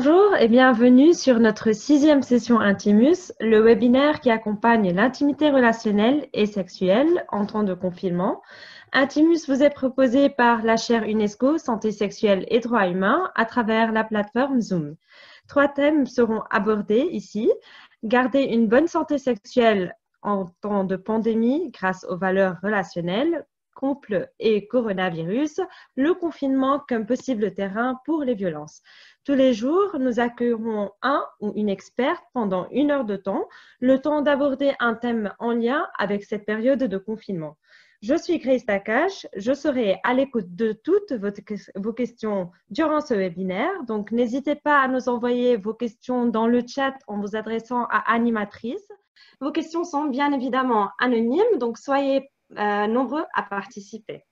Bonjour et bienvenue sur notre 6e session Intimus, le webinaire qui accompagne l'intimité relationnelle et sexuelle en temps de confinement. Intimus vous est proposé par la chaire UNESCO Santé sexuelle et droits humains à travers la plateforme Zoom. 3 thèmes seront abordés ici. Garder une bonne santé sexuelle en temps de pandémie grâce aux valeurs relationnelles, couple et coronavirus, le confinement comme possible terrain pour les violences. Tous les jours, nous accueillerons un ou une experte pendant 1 heure de temps, le temps d'aborder un thème en lien avec cette période de confinement. Je suis Grace Takash, je serai à l'écoute de toutes vos questions durant ce webinaire, donc n'hésitez pas à nous envoyer vos questions dans le chat en vous adressant à animatrice. Vos questions sont bien évidemment anonymes, donc soyez nombreux à participer.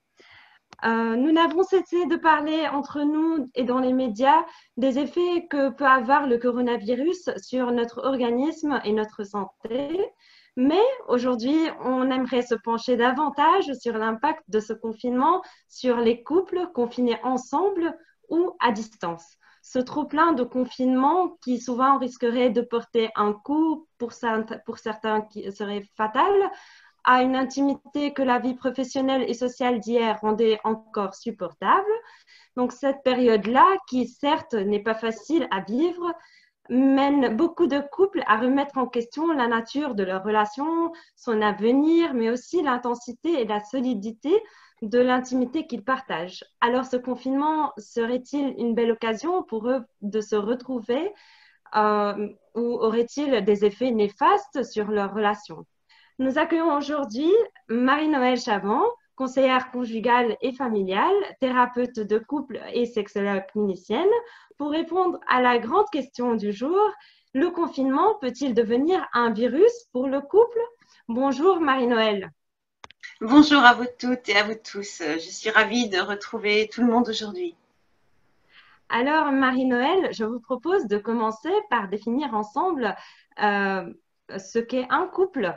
Nous n'avons cessé de parler entre nous et dans les médias des effets que peut avoir le coronavirus sur notre organisme et notre santé. Mais aujourd'hui, on aimerait se pencher davantage sur l'impact de ce confinement sur les couples confinés ensemble ou à distance. Ce trop-plein de confinement qui souvent risquerait de porter un coup pour certains qui serait fatal, à une intimité que la vie professionnelle et sociale d'hier rendait encore supportable. Donc cette période-là, qui certes n'est pas facile à vivre, mène beaucoup de couples à remettre en question la nature de leur relation, son avenir, mais aussi l'intensité et la solidité de l'intimité qu'ils partagent. Alors ce confinement serait-il une belle occasion pour eux de se retrouver ou aurait-il des effets néfastes sur leur relation? Nous accueillons aujourd'hui Marie-Noëlle Chavant, conseillère conjugale et familiale, thérapeute de couple et sexologue clinicienne, pour répondre à la grande question du jour, le confinement peut-il devenir un virus pour le couple? Bonjour Marie-Noëlle. Bonjour à vous toutes et à vous tous. Je suis ravie de retrouver tout le monde aujourd'hui. Alors Marie-Noëlle, je vous propose de commencer par définir ensemble ce qu'est un couple.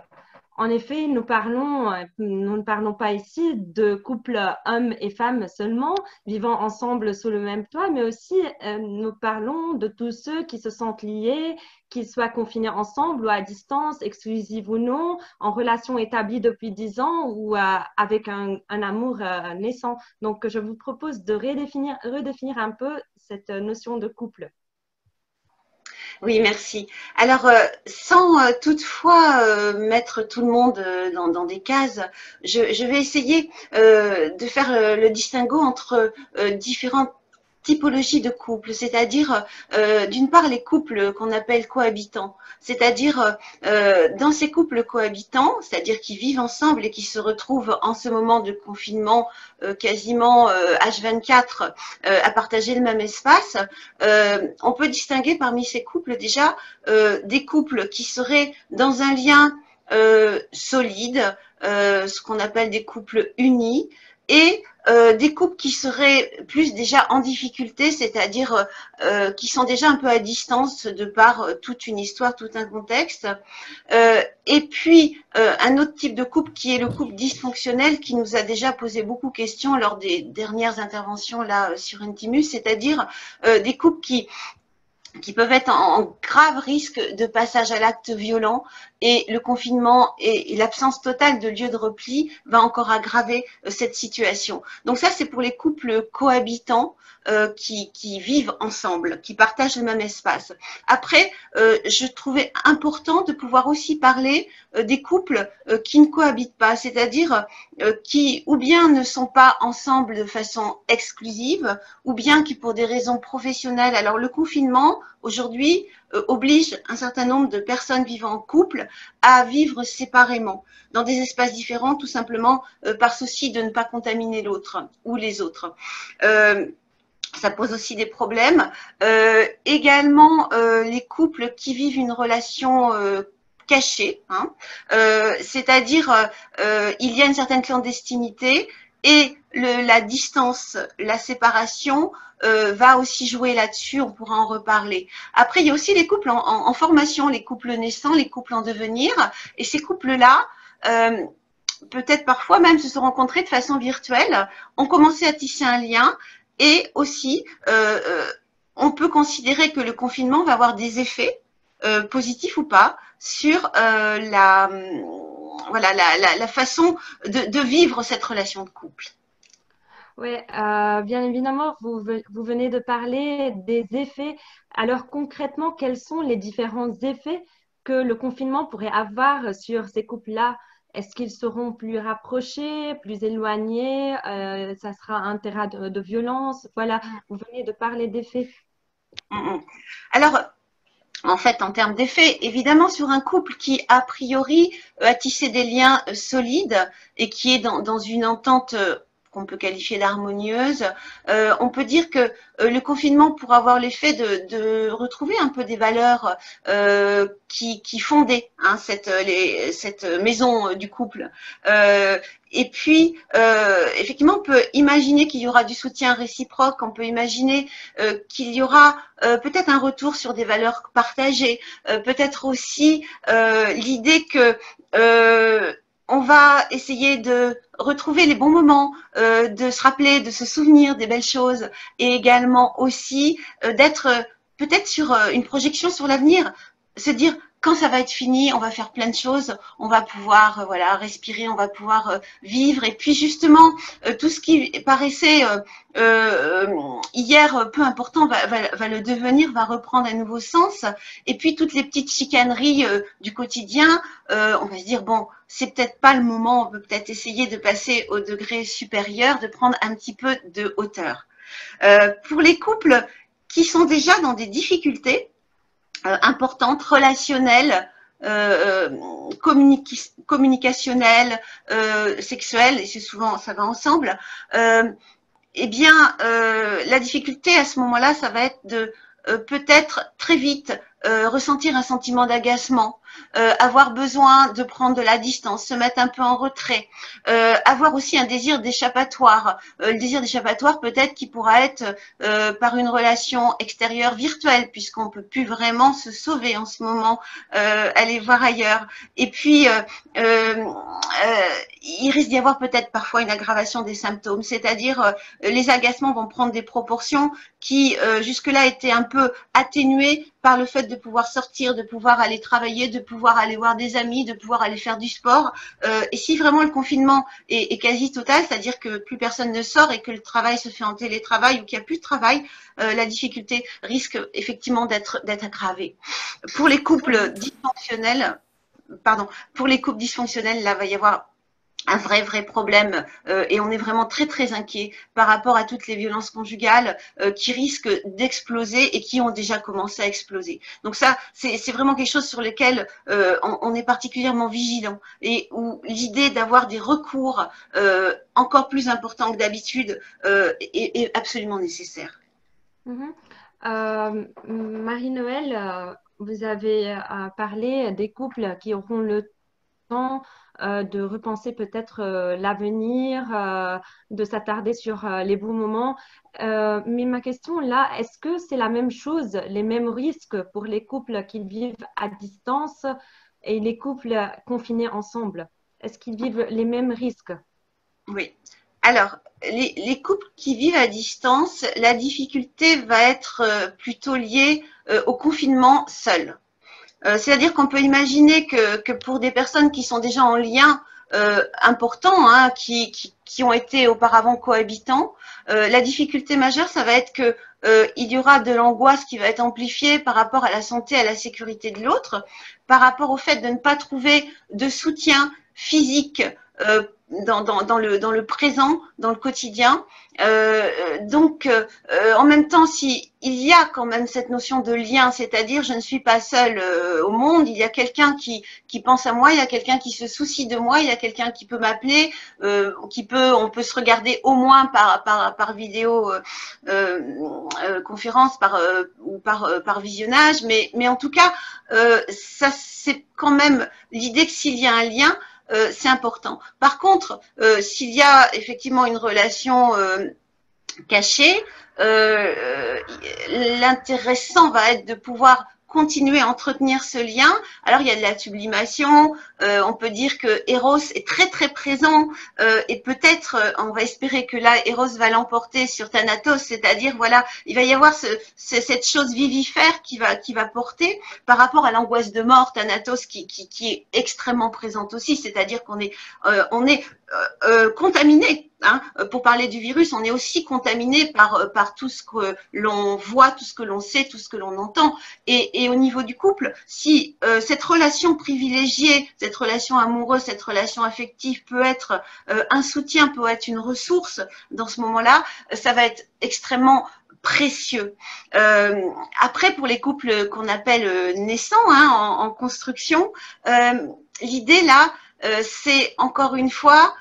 En effet, nous ne parlons pas ici de couples hommes et femmes seulement, vivant ensemble sous le même toit, mais aussi nous parlons de tous ceux qui se sentent liés, qu'ils soient confinés ensemble ou à distance, exclusive ou non, en relation établie depuis 10 ans ou avec un amour naissant. Donc, je vous propose de redéfinir un peu cette notion de couple. Oui, merci. Alors, sans toutefois mettre tout le monde dans des cases, je vais essayer de faire le distinguo entre différentes typologie de couple, c'est-à-dire d'une part les couples qu'on appelle cohabitants, c'est-à-dire dans ces couples cohabitants, c'est-à-dire qui vivent ensemble et qui se retrouvent en ce moment de confinement quasiment H24 à partager le même espace, on peut distinguer parmi ces couples déjà des couples qui seraient dans un lien solide, ce qu'on appelle des couples unis, et des couples qui seraient plus déjà en difficulté, c'est-à-dire qui sont déjà un peu à distance de par toute une histoire, tout un contexte. Et puis un autre type de couple qui est le couple dysfonctionnel qui nous a déjà posé beaucoup de questions lors des dernières interventions là sur Intimus, c'est-à-dire des couples qui peuvent être en grave risque de passage à l'acte violent, et le confinement et l'absence totale de lieu de repli va encore aggraver cette situation. Donc ça, c'est pour les couples cohabitants qui vivent ensemble, qui partagent le même espace. Après, je trouvais important de pouvoir aussi parler des couples qui ne cohabitent pas, c'est-à-dire qui ou bien ne sont pas ensemble de façon exclusive, ou bien qui pour des raisons professionnelles. Alors le confinement aujourd'hui oblige un certain nombre de personnes vivant en couple à vivre séparément, dans des espaces différents, tout simplement par souci de ne pas contaminer l'autre ou les autres. Ça pose aussi des problèmes. Également, les couples qui vivent une relation cachée, hein, c'est-à-dire il y a une certaine clandestinité et la distance, la séparation va aussi jouer là-dessus, on pourra en reparler. Après, il y a aussi les couples en formation, les couples naissants, les couples en devenir, et ces couples-là, peut-être parfois même se sont rencontrés de façon virtuelle, ont commencé à tisser un lien, et aussi on peut considérer que le confinement va avoir des effets positifs ou pas sur voilà, la façon de vivre cette relation de couple. Oui, bien évidemment, vous venez de parler des effets. Alors concrètement, quels sont les différents effets que le confinement pourrait avoir sur ces couples-là? Est-ce qu'ils seront plus rapprochés, plus éloignés? Ça sera un terrain de violence? Voilà, vous venez de parler d'effets. Alors, en fait, en termes d'effets, évidemment, sur un couple qui, a priori, a tissé des liens solides et qui est dans une entente qu'on peut qualifier d'harmonieuse, on peut dire que le confinement pourra avoir l'effet de retrouver un peu des valeurs qui fondaient hein, cette maison du couple. Et puis, effectivement, on peut imaginer qu'il y aura du soutien réciproque, on peut imaginer qu'il y aura peut-être un retour sur des valeurs partagées, peut-être aussi l'idée que on va essayer de retrouver les bons moments, de se rappeler, de se souvenir des belles choses et également aussi d'être peut-être sur une projection sur l'avenir, se dire quand ça va être fini, on va faire plein de choses, on va pouvoir voilà respirer, on va pouvoir vivre et puis justement tout ce qui paraissait hier peu important va le devenir, va reprendre un nouveau sens et puis toutes les petites chicaneries du quotidien, on va se dire bon c'est peut-être pas le moment, on peut peut-être essayer de passer au degré supérieur, de prendre un petit peu de hauteur. Pour les couples qui sont déjà dans des difficultés importantes, relationnelles, communicationnelles, sexuelles, et c'est souvent ça va ensemble. Eh bien, la difficulté à ce moment-là, ça va être de peut-être très vite ressentir un sentiment d'agacement, avoir besoin de prendre de la distance, se mettre un peu en retrait, avoir aussi un désir d'échappatoire. Le désir d'échappatoire peut-être qui pourra être par une relation extérieure virtuelle, puisqu'on peut plus vraiment se sauver en ce moment, aller voir ailleurs. Et puis, il risque d'y avoir peut-être parfois une aggravation des symptômes, c'est-à-dire les agacements vont prendre des proportions qui jusque-là étaient un peu atténuées par le fait de pouvoir sortir, de pouvoir aller travailler, de pouvoir aller voir des amis, de pouvoir aller faire du sport. Et si vraiment le confinement est quasi total, c'est-à-dire que plus personne ne sort et que le travail se fait en télétravail ou qu'il n'y a plus de travail, la difficulté risque effectivement d'être aggravée. Pour les couples dysfonctionnels, là, va y avoir un vrai problème et on est vraiment très inquiet par rapport à toutes les violences conjugales qui risquent d'exploser et qui ont déjà commencé à exploser. Donc ça, c'est vraiment quelque chose sur lequel on est particulièrement vigilant et où l'idée d'avoir des recours encore plus importants que d'habitude est absolument nécessaire. Marie-Noël, vous avez parlé des couples qui auront le temps de repenser peut-être l'avenir, de s'attarder sur les bons moments. Mais ma question là, est-ce que c'est la même chose, les mêmes risques pour les couples qui vivent à distance et les couples confinés ensemble? Est-ce qu'ils vivent les mêmes risques? Oui. Alors, les couples qui vivent à distance, la difficulté va être plutôt liée au confinement seul. C'est-à-dire qu'on peut imaginer que pour des personnes qui sont déjà en lien important, hein, qui ont été auparavant cohabitants, la difficulté majeure, ça va être que il y aura de l'angoisse qui va être amplifiée par rapport à la santé, à la sécurité de l'autre, par rapport au fait de ne pas trouver de soutien physique dans le présent, dans le quotidien. Donc, en même temps, si il y a quand même cette notion de lien, c'est-à-dire je ne suis pas seule au monde, il y a quelqu'un qui pense à moi, il y a quelqu'un qui se soucie de moi, il y a quelqu'un qui peut m'appeler, on peut se regarder au moins par vidéo conférence, ou par visionnage, mais en tout cas, ça c'est quand même l'idée que s'il y a un lien, c'est important. Par contre, s'il y a effectivement une relation cachée, l'intéressant va être de pouvoir continuer à entretenir ce lien. Alors, il y a de la sublimation. On peut dire que Eros est très, très présent. Et peut-être, on va espérer que là, Eros va l'emporter sur Thanatos. C'est-à-dire, voilà, il va y avoir cette chose vivifère qui va porter par rapport à l'angoisse de mort, Thanatos, qui est extrêmement présente aussi. C'est-à-dire qu'on est, contaminé. Hein, pour parler du virus, on est aussi contaminé par tout ce que l'on voit, tout ce que l'on sait, tout ce que l'on entend. Et au niveau du couple, si cette relation privilégiée, cette relation amoureuse, cette relation affective peut être un soutien, peut être une ressource, dans ce moment-là, ça va être extrêmement précieux. Après, pour les couples qu'on appelle naissants, hein, en construction, l'idée là, c'est encore une fois,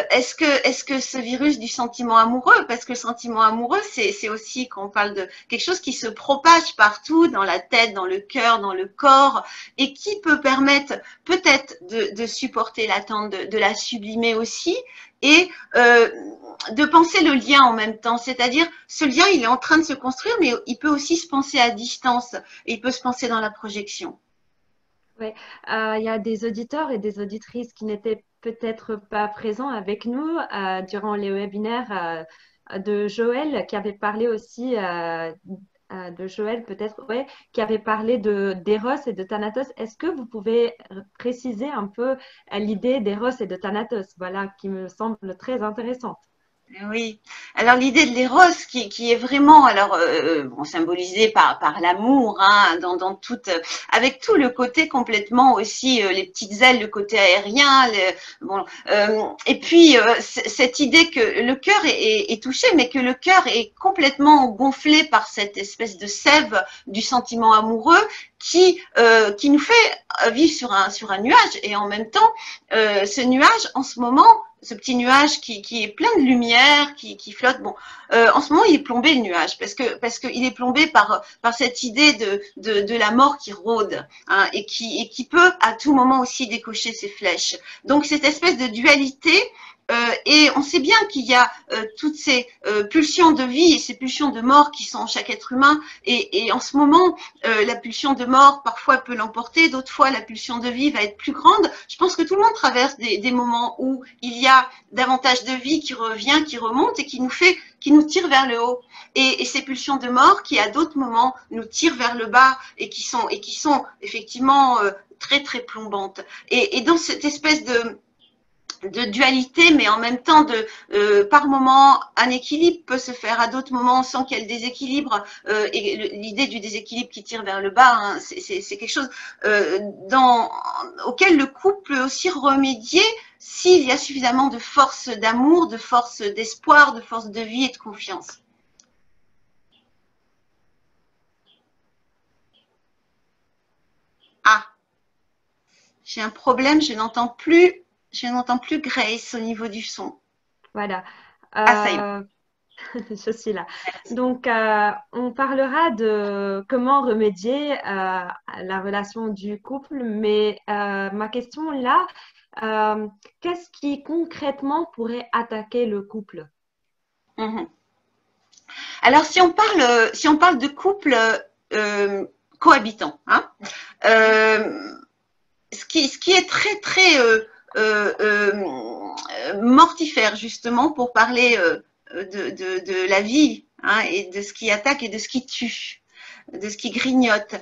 est-ce que ce virus du sentiment amoureux, parce que le sentiment amoureux, c'est aussi qu'on parle de quelque chose qui se propage partout, dans la tête, dans le cœur, dans le corps, et qui peut permettre peut-être de supporter l'attente, de la sublimer aussi, et de penser le lien en même temps. C'est-à-dire, ce lien, il est en train de se construire, mais il peut aussi se penser à distance, et il peut se penser dans la projection. Oui, il y a des auditeurs et des auditrices qui n'étaient peut-être pas présents avec nous durant les webinaires de Joël, qui avait parlé aussi de Joël, peut-être, ouais, qui avait parlé d'Eros et de Thanatos. Est-ce que vous pouvez préciser un peu l'idée d'Eros et de Thanatos, voilà, qui me semble très intéressante. Oui. Alors l'idée de l'éros qui est vraiment alors bon, symbolisée par l'amour, hein, dans toute, avec tout le côté complètement aussi les petites ailes, le côté aérien, bon, et puis cette idée que le cœur est touché, mais que le cœur est complètement gonflé par cette espèce de sève du sentiment amoureux qui nous fait vivre sur un nuage, et en même temps ce nuage en ce moment, ce petit nuage qui est plein de lumière, qui flotte. Bon, en ce moment, il est plombé le nuage parce que il est plombé par cette idée de la mort qui rôde, hein, et qui peut à tout moment aussi décocher ses flèches. Donc cette espèce de dualité. Et on sait bien qu'il y a toutes ces pulsions de vie et ces pulsions de mort qui sont en chaque être humain. Et en ce moment, la pulsion de mort parfois peut l'emporter, d'autres fois la pulsion de vie va être plus grande. Je pense que tout le monde traverse des moments où il y a davantage de vie qui revient, qui remonte et qui nous tire vers le haut. Et ces pulsions de mort qui à d'autres moments nous tirent vers le bas et qui sont effectivement très très plombantes. Et dans cette espèce de dualité, mais en même temps par moment un équilibre peut se faire, à d'autres moments sans qu'il y ait le déséquilibre, et l'idée du déséquilibre qui tire vers le bas, hein, c'est quelque chose auquel le couple peut aussi remédier s'il y a suffisamment de force d'amour, de force d'espoir, de force de vie et de confiance. Ah, j'ai un problème, je n'entends plus Grace au niveau du son. Voilà. Ah, ça y est. Je suis là. Donc, on parlera de comment remédier à la relation du couple, mais ma question là, qu'est-ce qui concrètement pourrait attaquer le couple? Alors, si on parle de couple cohabitant, hein, ce qui est très très mortifère justement pour parler de la vie, hein, et de ce qui attaque et de ce qui tue, de ce qui grignote.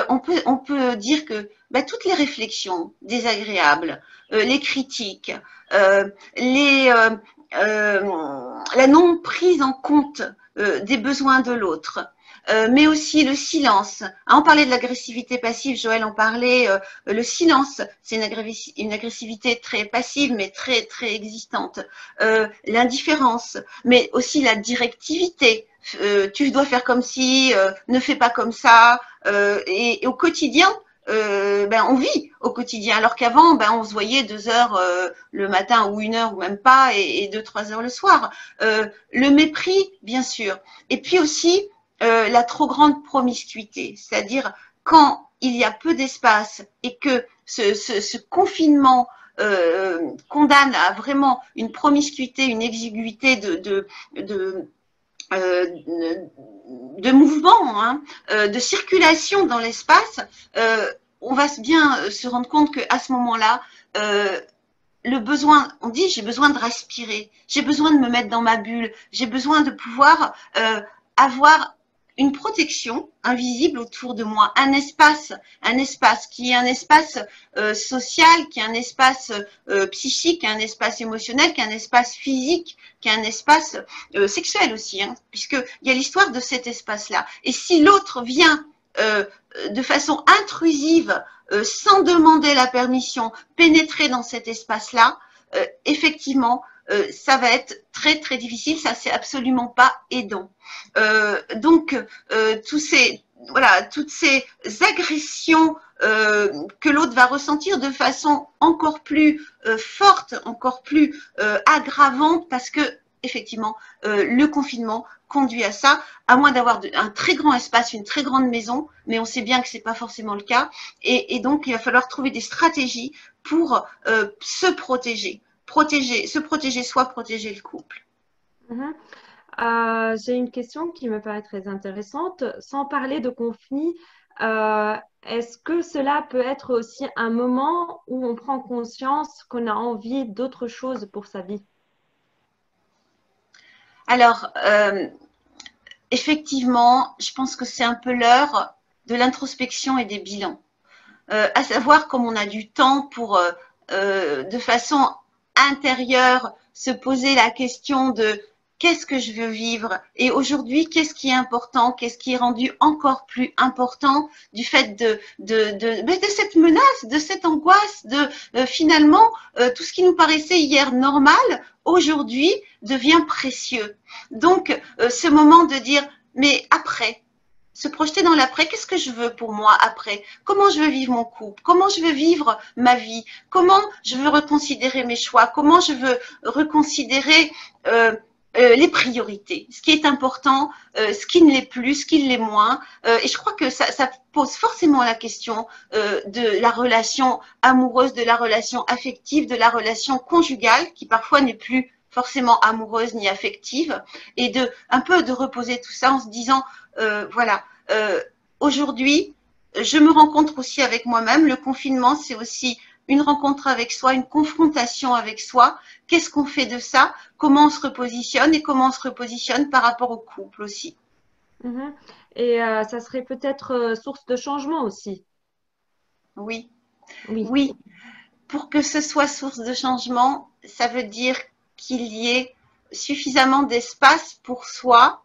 On peut dire que toutes les réflexions désagréables, les critiques, la non prise en compte des besoins de l'autre, mais aussi le silence. Ah, on parlait de l'agressivité passive, Joël en parlait. Le silence, c'est une agressivité très passive, mais très très existante. L'indifférence, mais aussi la directivité. Tu dois faire comme si, ne fais pas comme ça. Et au quotidien, on vit au quotidien, alors qu'avant, on se voyait 2 heures le matin ou 1 heure ou même pas, et 2-3 heures le soir. Le mépris, bien sûr. Et puis aussi, la trop grande promiscuité, c'est-à-dire quand il y a peu d'espace et que ce confinement condamne à vraiment une promiscuité, une exiguïté de mouvement, hein, de circulation dans l'espace, on va bien se rendre compte qu'à ce moment-là, le besoin, on dit j'ai besoin de respirer, j'ai besoin de me mettre dans ma bulle, j'ai besoin de pouvoir avoir une protection invisible autour de moi, un espace qui est un espace social, qui est un espace psychique, qui est un espace émotionnel, qui est un espace physique, qui est un espace sexuel aussi, hein, puisqu'il y a l'histoire de cet espace-là. Et si l'autre vient de façon intrusive, sans demander la permission, pénétrer dans cet espace-là, effectivement, ça va être très très difficile, ça c'est absolument pas aidant. Donc toutes ces agressions que l'autre va ressentir de façon encore plus forte, encore plus aggravante, parce que effectivement le confinement conduit à ça, à moins d'avoir un très grand espace, une très grande maison, mais on sait bien que c'est pas forcément le cas, et donc il va falloir trouver des stratégies pour se protéger. Se protéger soi, protéger le couple. J'ai une question qui me paraît très intéressante. Sans parler de conflit, est-ce que cela peut être aussi un moment où on prend conscience qu'on a envie d'autre chose pour sa vie? Alors, effectivement, je pense que c'est un peu l'heure de l'introspection et des bilans. À savoir, comme on a du temps pour, de façon intérieure, se poser la question de qu'est-ce que je veux vivre et aujourd'hui, qu'est-ce qui est important, qu'est-ce qui est rendu encore plus important du fait de cette menace, de cette angoisse, de finalement, tout ce qui nous paraissait hier normal, aujourd'hui devient précieux. Donc, ce moment de dire, mais après, se projeter dans l'après, qu'est-ce que je veux pour moi après? Comment je veux vivre mon couple? Comment je veux vivre ma vie? Comment je veux reconsidérer mes choix? Comment je veux reconsidérer les priorités? Ce qui est important, ce qui ne l'est plus, ce qui l'est moins. Et je crois que ça pose forcément la question de la relation amoureuse, de la relation affective, de la relation conjugale, qui parfois n'est plus forcément amoureuse ni affective, et un peu de reposer tout ça en se disant, voilà, aujourd'hui, je me rencontre aussi avec moi-même. Le confinement, c'est aussi une rencontre avec soi, une confrontation avec soi. Qu'est-ce qu'on fait de ça? Comment on se repositionne et comment on se repositionne par rapport au couple aussi. Et ça serait peut-être source de changement aussi. Oui, Oui. oui. Pour que ce soit source de changement, ça veut dire qu'il y ait suffisamment d'espace pour soi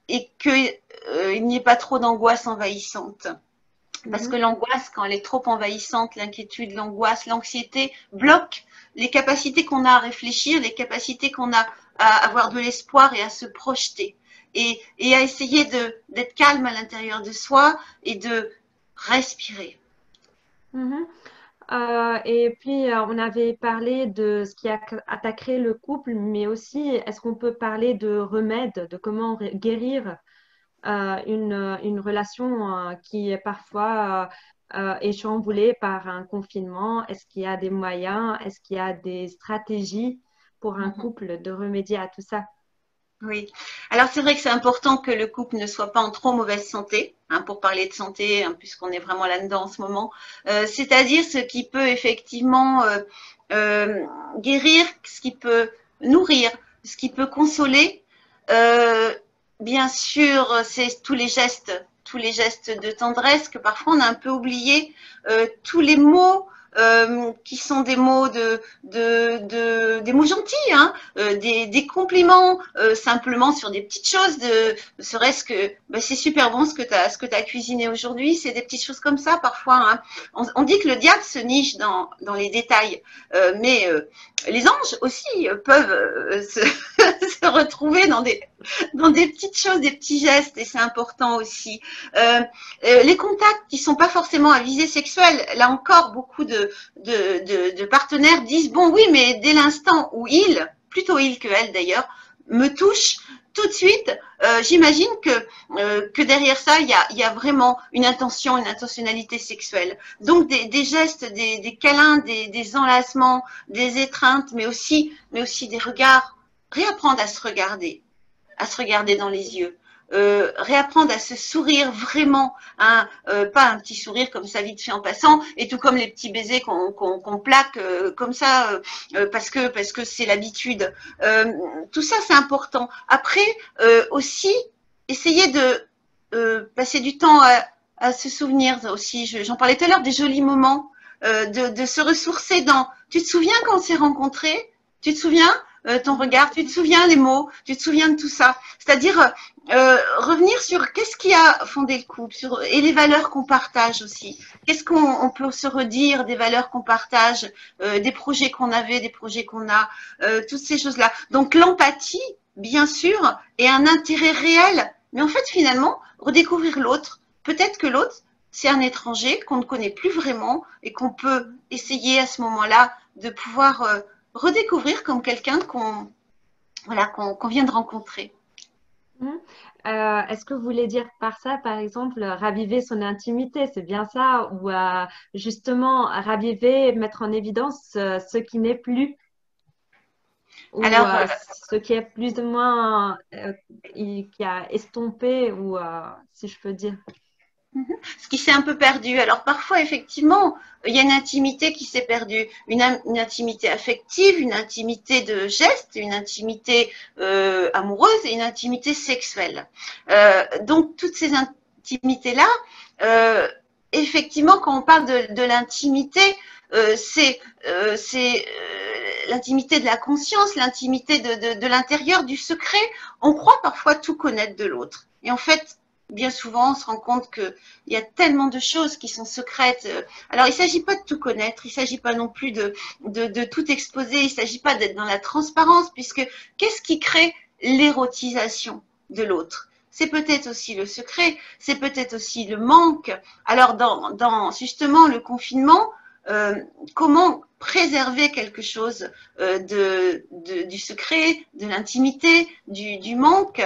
et qu'il n'y ait pas trop d'angoisse envahissante. Parce que l'angoisse, quand elle est trop envahissante, l'inquiétude, l'angoisse, l'anxiété bloquent les capacités qu'on a à réfléchir, les capacités qu'on a à avoir de l'espoir et à se projeter. Et à essayer d'être calme à l'intérieur de soi et de respirer. Et puis, on avait parlé de ce qui attaquerait le couple, mais aussi, est-ce qu'on peut parler de remèdes, de comment guérir une relation qui est parfois est chamboulée par un confinement? Est-ce qu'il y a des moyens? Est-ce qu'il y a des stratégies pour un couple de remédier à tout ça? Oui. Alors, c'est vrai que c'est important que le couple ne soit pas en trop mauvaise santé, hein, pour parler de santé, hein, puisqu'on est vraiment là-dedans en ce moment. C'est-à-dire ce qui peut effectivement guérir, ce qui peut nourrir, ce qui peut consoler. Bien sûr, c'est tous les gestes de tendresse que parfois on a un peu oublié, tous les mots qui sont des mots des mots gentils, hein, des compliments simplement sur des petites choses, serait-ce que c'est super bon ce que tu as cuisiné aujourd'hui, c'est des petites choses comme ça parfois. Hein. On dit que le diable se niche dans les détails, mais les anges aussi peuvent se retrouver dans des petites choses, des petits gestes, et c'est important aussi. Les contacts qui sont pas forcément à visée sexuelle, là encore, beaucoup de partenaires disent bon oui, mais dès l'instant où plutôt il que elle d'ailleurs, me touche, tout de suite, j'imagine que derrière ça, il y a vraiment une intention, une intentionnalité sexuelle. Donc des gestes, des câlins, des enlacements, des étreintes, mais aussi des regards. Réapprendre à se regarder. à se regarder dans les yeux. Réapprendre à se sourire vraiment, hein, pas un petit sourire comme ça vite fait en passant, et tout comme les petits baisers qu'on plaque comme ça parce que c'est l'habitude. Tout ça c'est important. Après aussi essayer de passer du temps à se souvenir aussi. J'en parlais tout à l'heure des jolis moments, de se ressourcer dans. Tu te souviens quand on s'est rencontrés? Tu te souviens ton regard? Tu te souviens les mots? Tu te souviens de tout ça? C'est-à-dire revenir sur qu'est-ce qui a fondé le couple et les valeurs qu'on partage aussi. Qu'est-ce qu'on peut se redire des valeurs qu'on partage, des projets qu'on avait, des projets qu'on a, toutes ces choses-là. Donc l'empathie, bien sûr, et un intérêt réel. Mais en fait, finalement, redécouvrir l'autre. Peut-être que l'autre, c'est un étranger qu'on ne connaît plus vraiment et qu'on peut essayer à ce moment-là de pouvoir redécouvrir comme quelqu'un qu'on vient de rencontrer. Est-ce que vous voulez dire par ça, par exemple, raviver son intimité, c'est bien ça, ou justement raviver, mettre en évidence ce qui n'est plus, ou Alors, ce qui est plus ou moins qui a estompé, ou si je peux dire. ce qui s'est un peu perdu. Alors parfois, effectivement, il y a une intimité qui s'est perdue, une intimité affective, une intimité de geste, une intimité amoureuse et une intimité sexuelle. Donc toutes ces intimités-là, effectivement, quand on parle de l'intimité, c'est l'intimité de la conscience, l'intimité de l'intérieur, du secret. On croit parfois tout connaître de l'autre. Et en fait, bien souvent, on se rend compte qu'il y a tellement de choses qui sont secrètes. Alors, il ne s'agit pas de tout connaître, il ne s'agit pas non plus de tout exposer, il ne s'agit pas d'être dans la transparence, puisque qu'est-ce qui crée l'érotisation de l'autre? C'est peut-être aussi le secret, c'est peut-être aussi le manque. Alors, dans justement le confinement, comment préserver quelque chose du secret, de l'intimité, du manque,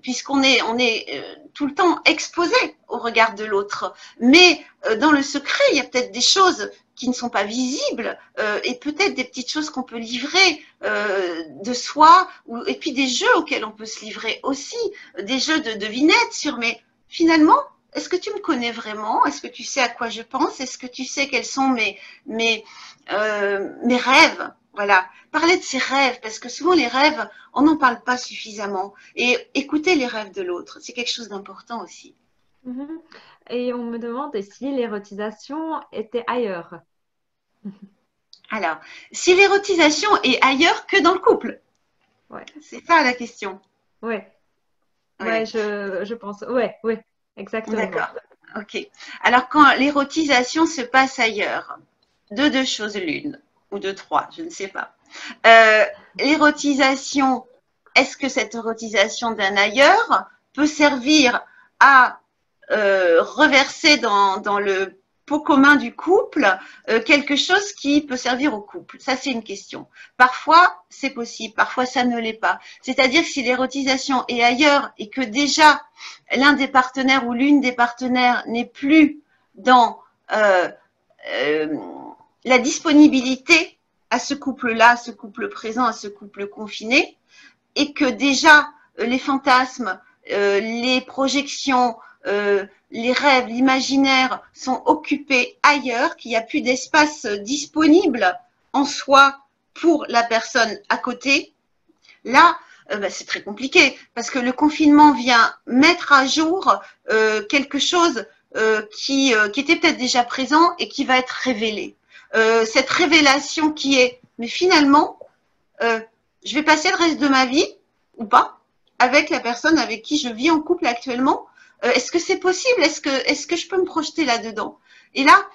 puisqu'on est tout le temps exposé au regard de l'autre. Mais dans le secret, il y a peut-être des choses qui ne sont pas visibles et peut-être des petites choses qu'on peut livrer de soi, et puis des jeux auxquels on peut se livrer aussi, des jeux de devinettes sur mais finalement, est-ce que tu me connais vraiment? Est-ce que tu sais à quoi je pense? Est-ce que tu sais quels sont mes rêves? Voilà, parler de ses rêves, parce que souvent les rêves, on n'en parle pas suffisamment. Et écouter les rêves de l'autre, c'est quelque chose d'important aussi. Mhm. Et on me demande si l'érotisation était ailleurs. Alors, si l'érotisation est ailleurs que dans le couple, Ouais, c'est ça la question. ouais, ouais, Ouais, je pense. Ouais, ouais, exactement. d'accord. Ok. Alors, quand l'érotisation se passe ailleurs, de deux choses l'une, ou de trois, je ne sais pas. L'érotisation, est-ce que cette érotisation d'un ailleurs peut servir à reverser dans le pot commun du couple quelque chose qui peut servir au couple? Ça, c'est une question. Parfois, c'est possible, parfois, ça ne l'est pas. C'est-à-dire que si l'érotisation est ailleurs et que déjà l'un des partenaires ou l'une des partenaires n'est plus dans euh, la disponibilité à ce couple-là, à ce couple présent, à ce couple confiné, et que déjà les fantasmes, les projections, les rêves, l'imaginaire sont occupés ailleurs, qu'il n'y a plus d'espace disponible en soi pour la personne à côté, là, c'est très compliqué parce que le confinement vient mettre à jour quelque chose qui était peut-être déjà présent et qui va être révélé. Cette révélation qui est, mais finalement, je vais passer le reste de ma vie ou pas avec la personne avec qui je vis en couple actuellement. Est-ce que c'est possible? Est-ce que je peux me projeter là-dedans? Et là,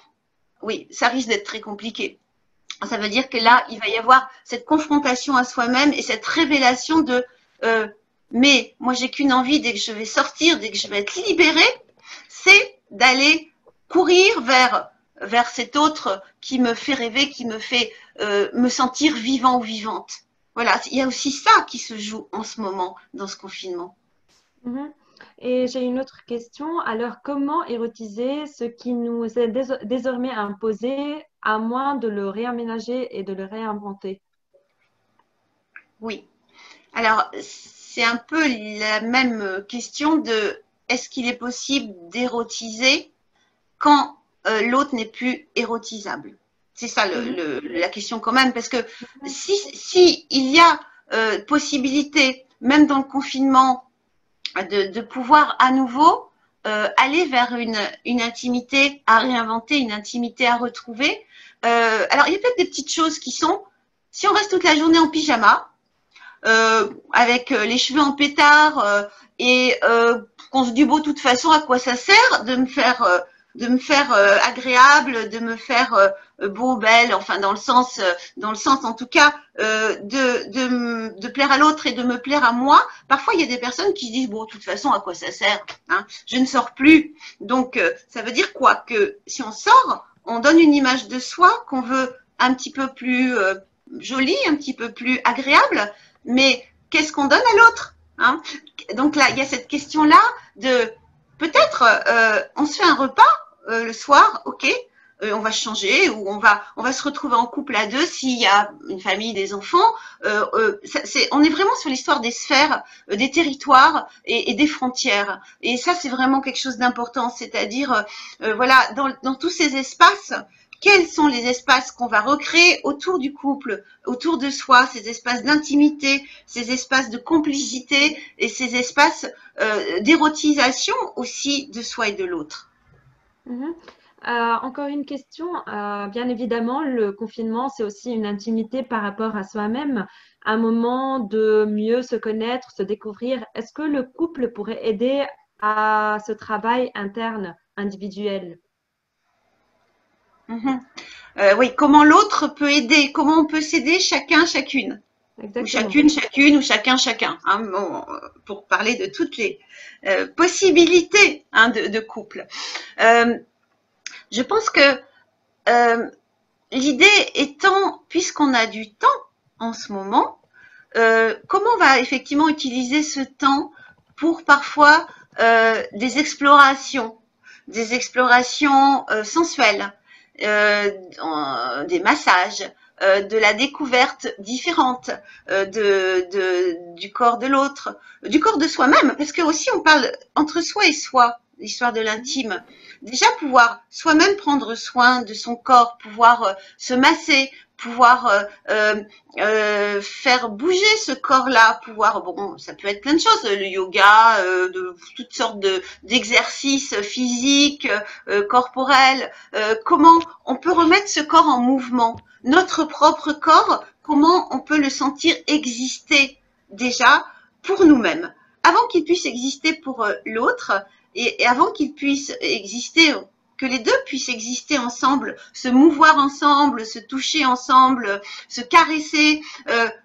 oui, ça risque d'être très compliqué. Ça veut dire que là, il va y avoir cette confrontation à soi-même et cette révélation de mais moi, j'ai qu'une envie dès que je vais sortir, dès que je vais être libérée, c'est d'aller courir vers cet autre qui me fait rêver, qui me fait me sentir vivant ou vivante. Voilà, il y a aussi ça qui se joue en ce moment dans ce confinement. Mhm. Et j'ai une autre question. Alors, comment érotiser ce qui nous est désormais imposé à moins de le réaménager et de le réinventer? Oui. Alors, c'est un peu la même question de est-ce qu'il est possible d'érotiser quand l'autre n'est plus érotisable? C'est ça la question quand même, parce que si il y a possibilité, même dans le confinement, de pouvoir à nouveau aller vers une intimité à réinventer, une intimité à retrouver. Alors, il y a peut-être des petites choses qui sont, si on reste toute la journée en pyjama, avec les cheveux en pétard et qu'on se dit bon, de toute façon, à quoi ça sert de me faire agréable, de me faire beau, belle, enfin dans le sens en tout cas de plaire à l'autre et de me plaire à moi. Parfois, il y a des personnes qui se disent bon, de toute façon, à quoi ça sert, hein, je ne sors plus. Donc, ça veut dire quoi? Que si on sort, on donne une image de soi qu'on veut un petit peu plus jolie, un petit peu plus agréable, mais qu'est-ce qu'on donne à l'autre, hein? Donc là, il y a cette question-là de peut-être on se fait un repas le soir, ok, on va changer ou on va se retrouver en couple à deux s'il y a une famille, des enfants. On est vraiment sur l'histoire des sphères, des territoires et des frontières. Et ça, c'est vraiment quelque chose d'important. C'est-à-dire, voilà, dans tous ces espaces, quels sont les espaces qu'on va recréer autour du couple, autour de soi, ces espaces d'intimité, ces espaces de complicité et ces espaces d'érotisation aussi de soi et de l'autre. Mhm. Encore une question. Bien évidemment, le confinement, c'est aussi une intimité par rapport à soi-même, un moment de mieux se connaître, se découvrir. Est-ce que le couple pourrait aider à ce travail interne, individuel? Mhm. Oui, comment l'autre peut aider, comment on peut s'aider chacun, chacune, ou Exactement. chacune, chacune, ou chacun, chacun, hein, bon, pour parler de toutes les possibilités hein, de couple. Euh, je pense que euh, l'idée étant, puisqu'on a du temps en ce moment, comment on va effectivement utiliser ce temps pour parfois des explorations sensuelles, des massages, de la découverte différente du corps de l'autre, du corps de soi-même, parce que aussi on parle entre soi et soi, l'histoire de l'intime. Déjà pouvoir soi-même prendre soin de son corps, pouvoir se masser, pouvoir faire bouger ce corps-là, pouvoir, bon, ça peut être plein de choses, le yoga, de toutes sortes d'exercices physiques, corporels, comment on peut remettre ce corps en mouvement, notre propre corps, comment on peut le sentir exister déjà pour nous-mêmes, avant qu'il puisse exister pour l'autre et avant qu'il puisse exister que les deux puissent exister ensemble, se mouvoir ensemble, se toucher ensemble, se caresser.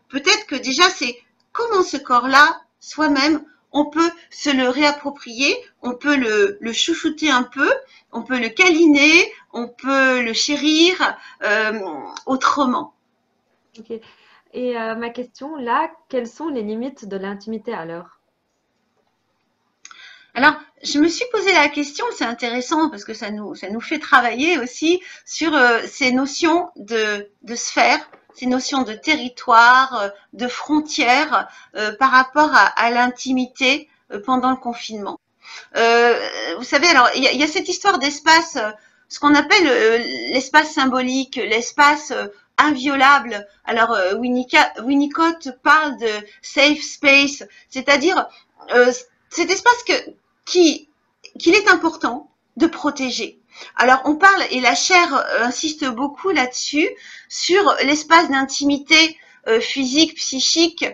Peut-être que déjà c'est comment ce corps-là, soi-même, on peut se le réapproprier, on peut le chouchouter un peu, on peut le câliner, on peut le chérir autrement. Ok. Et ma question là, quelles sont les limites de l'intimité alors? Alors, je me suis posé la question, c'est intéressant parce que ça nous fait travailler aussi sur ces notions de sphère, ces notions de territoire, de frontières par rapport à l'intimité pendant le confinement. Vous savez, alors il y a cette histoire d'espace, ce qu'on appelle l'espace symbolique, l'espace inviolable. Alors Winnicott parle de safe space, c'est-à-dire cet espace qui, qu'il est important de protéger. Alors on parle, et la chaire insiste beaucoup là-dessus, sur l'espace d'intimité physique, psychique,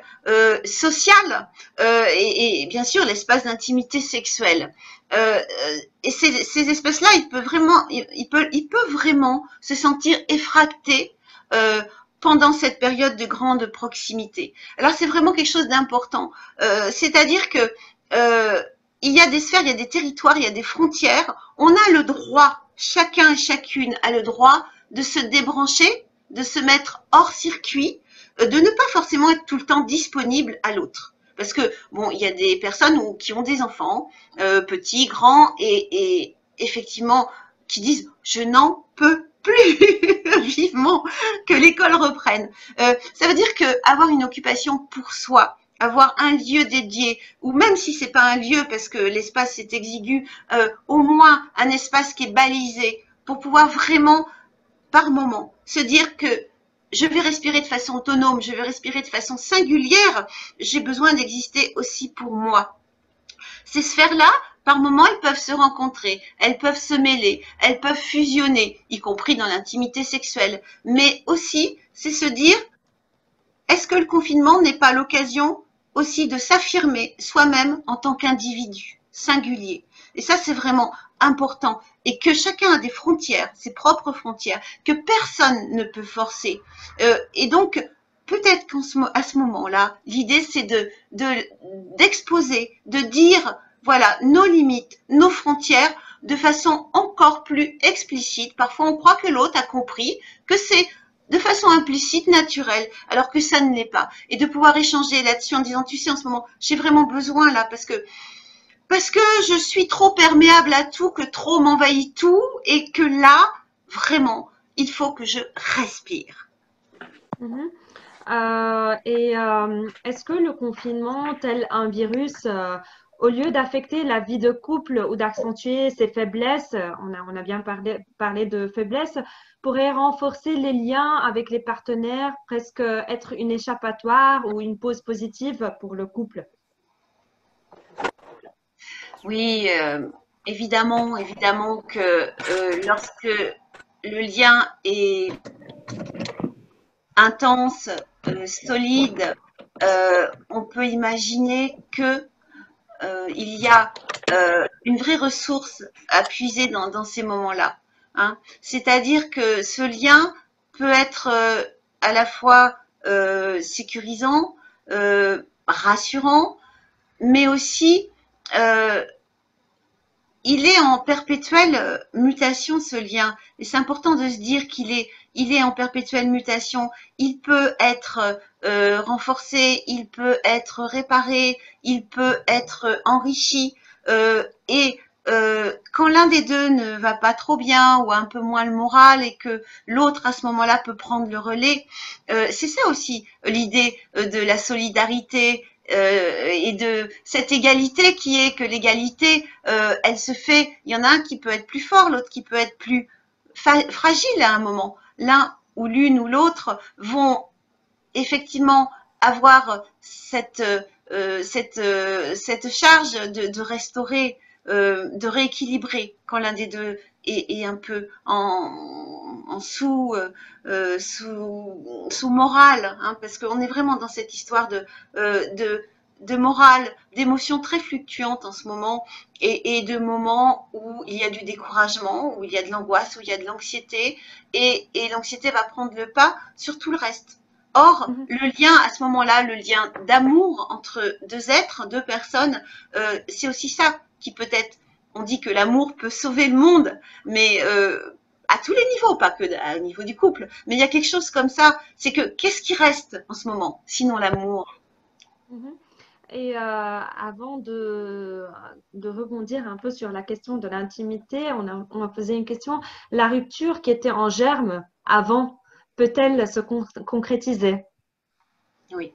sociale et bien sûr l'espace d'intimité sexuelle. Et ces espèces-là, ils peuvent vraiment se sentir effractés pendant cette période de grande proximité. Alors c'est vraiment quelque chose d'important. C'est-à-dire que il y a des sphères, il y a des territoires, il y a des frontières. On a le droit, chacun et chacune a le droit de se débrancher, de se mettre hors circuit, de ne pas forcément être tout le temps disponible à l'autre. Parce que bon, il y a des personnes qui ont des enfants, petits, grands, et effectivement qui disent je n'en peux plus vivement que l'école reprenne. Ça veut dire que avoir une occupation pour soi, avoir un lieu dédié, ou même si c'est pas un lieu parce que l'espace est exigu, au moins un espace qui est balisé pour pouvoir vraiment, par moment, se dire que je vais respirer de façon autonome, je vais respirer de façon singulière, j'ai besoin d'exister aussi pour moi. Ces sphères-là, par moments, elles peuvent se rencontrer, elles peuvent se mêler, elles peuvent fusionner, y compris dans l'intimité sexuelle. Mais aussi, c'est se dire, est-ce que le confinement n'est pas l'occasion aussi de s'affirmer soi-même en tant qu'individu singulier? Et ça, c'est vraiment important. Et que chacun a des frontières, ses propres frontières, que personne ne peut forcer. Et donc, peut-être qu'à ce moment-là, l'idée, c'est d'exposer, de dire, voilà, nos limites, nos frontières, de façon encore plus explicite. Parfois, on croit que l'autre a compris que c'est de façon implicite, naturelle, alors que ça ne l'est pas. Et de pouvoir échanger là-dessus en disant, tu sais, en ce moment, j'ai vraiment besoin là, parce que je suis trop perméable à tout, que trop m'envahit tout, et que là, vraiment, il faut que je respire. Est-ce que le confinement, tel un virus, au lieu d'affecter la vie de couple ou d'accentuer ses faiblesses, on a bien parlé de faiblesses, pourrait renforcer les liens avec les partenaires, presque être une échappatoire ou une pause positive pour le couple? Oui, évidemment que lorsque le lien est intense, solide, on peut imaginer que il y a une vraie ressource à puiser dans ces moments-là. Hein. C'est-à-dire que ce lien peut être à la fois sécurisant, rassurant, mais aussi il est en perpétuelle mutation, ce lien. Et c'est important de se dire il est en perpétuelle mutation. Il peut être renforcé, il peut être réparé, il peut être enrichi. Et quand l'un des deux ne va pas trop bien ou un peu moins le moral et que l'autre à ce moment-là peut prendre le relais, c'est ça aussi l'idée de la solidarité, et de cette égalité qui est que l'égalité, elle se fait, il y en a un qui peut être plus fort, l'autre qui peut être plus fragile à un moment. L'un ou l'une ou l'autre vont effectivement avoir cette charge de restaurer, de rééquilibrer quand l'un des deux est un peu en sous morale, hein, parce qu'on est vraiment dans cette histoire de morale, d'émotions très fluctuantes en ce moment et de moments où il y a du découragement, où il y a de l'angoisse, où il y a de l'anxiété et l'anxiété va prendre le pas sur tout le reste. Or, le lien à ce moment-là, le lien d'amour entre deux êtres, deux personnes, c'est aussi ça qui peut-être, on dit que l'amour peut sauver le monde, mais à tous les niveaux, pas que au niveau du couple, mais il y a quelque chose comme ça, c'est que qu'est-ce qui reste en ce moment, sinon l'amour? Et avant de rebondir un peu sur la question de l'intimité, on a posé une question. La rupture qui était en germe avant, peut-elle se concrétiser? Oui.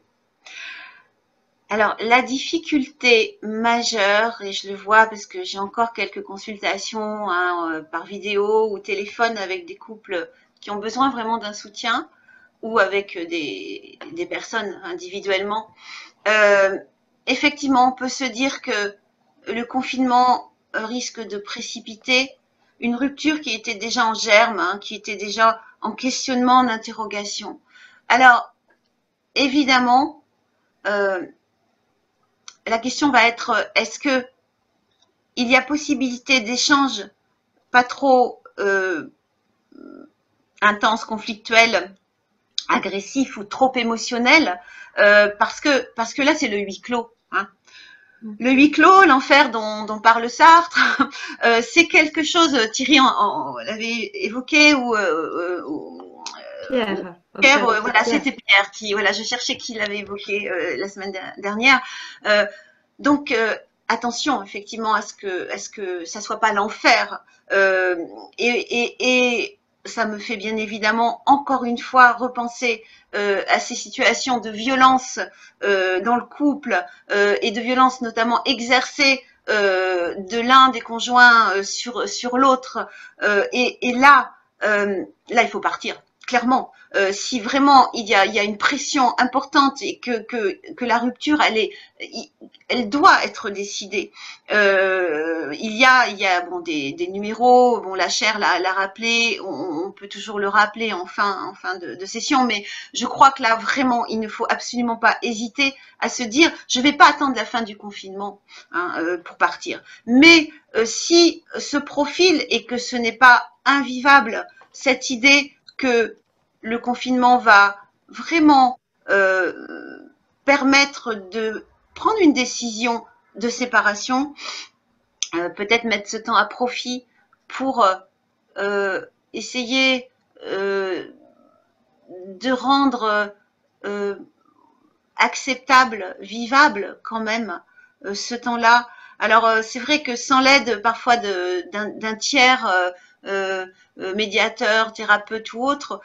Alors, la difficulté majeure, et je le vois parce que j'ai encore quelques consultations hein, par vidéo ou téléphone avec des couples qui ont besoin vraiment d'un soutien ou avec des personnes individuellement. Effectivement, on peut se dire que le confinement risque de précipiter une rupture qui était déjà en germe, hein, qui était déjà en questionnement, en interrogation. Alors, évidemment, la question va être est-ce que il y a possibilité d'échanges pas trop intenses, conflictuels, agressifs ou trop émotionnels parce que là c'est le huis clos. Hein. Le huis clos, l'enfer dont parle Sartre, c'est quelque chose. Thierry l'avait évoqué Pierre, Pierre, peut-être c'est voilà, Pierre. c'était Pierre qui, voilà, je cherchais qui l'avait évoqué la semaine dernière. Donc attention effectivement à ce que ça soit pas l'enfer. Et ça me fait bien évidemment encore une fois repenser à ces situations de violence dans le couple et de violence notamment exercée de l'un des conjoints sur l'autre. Et là, il faut partir. Clairement, si vraiment il y a une pression importante et que la rupture, elle doit être décidée. Il y a bon des numéros. Bon, la chaire l'a rappelé. On peut toujours le rappeler en fin de session, mais je crois que là vraiment, il ne faut absolument pas hésiter à se dire, je vais pas attendre la fin du confinement pour partir. Mais si ce profil et que ce n'est pas invivable, cette idée que le confinement va vraiment permettre de prendre une décision de séparation, peut-être mettre ce temps à profit pour essayer de rendre acceptable, vivable quand même ce temps-là. Alors c'est vrai que sans l'aide parfois d'un tiers médiateur, thérapeute ou autre,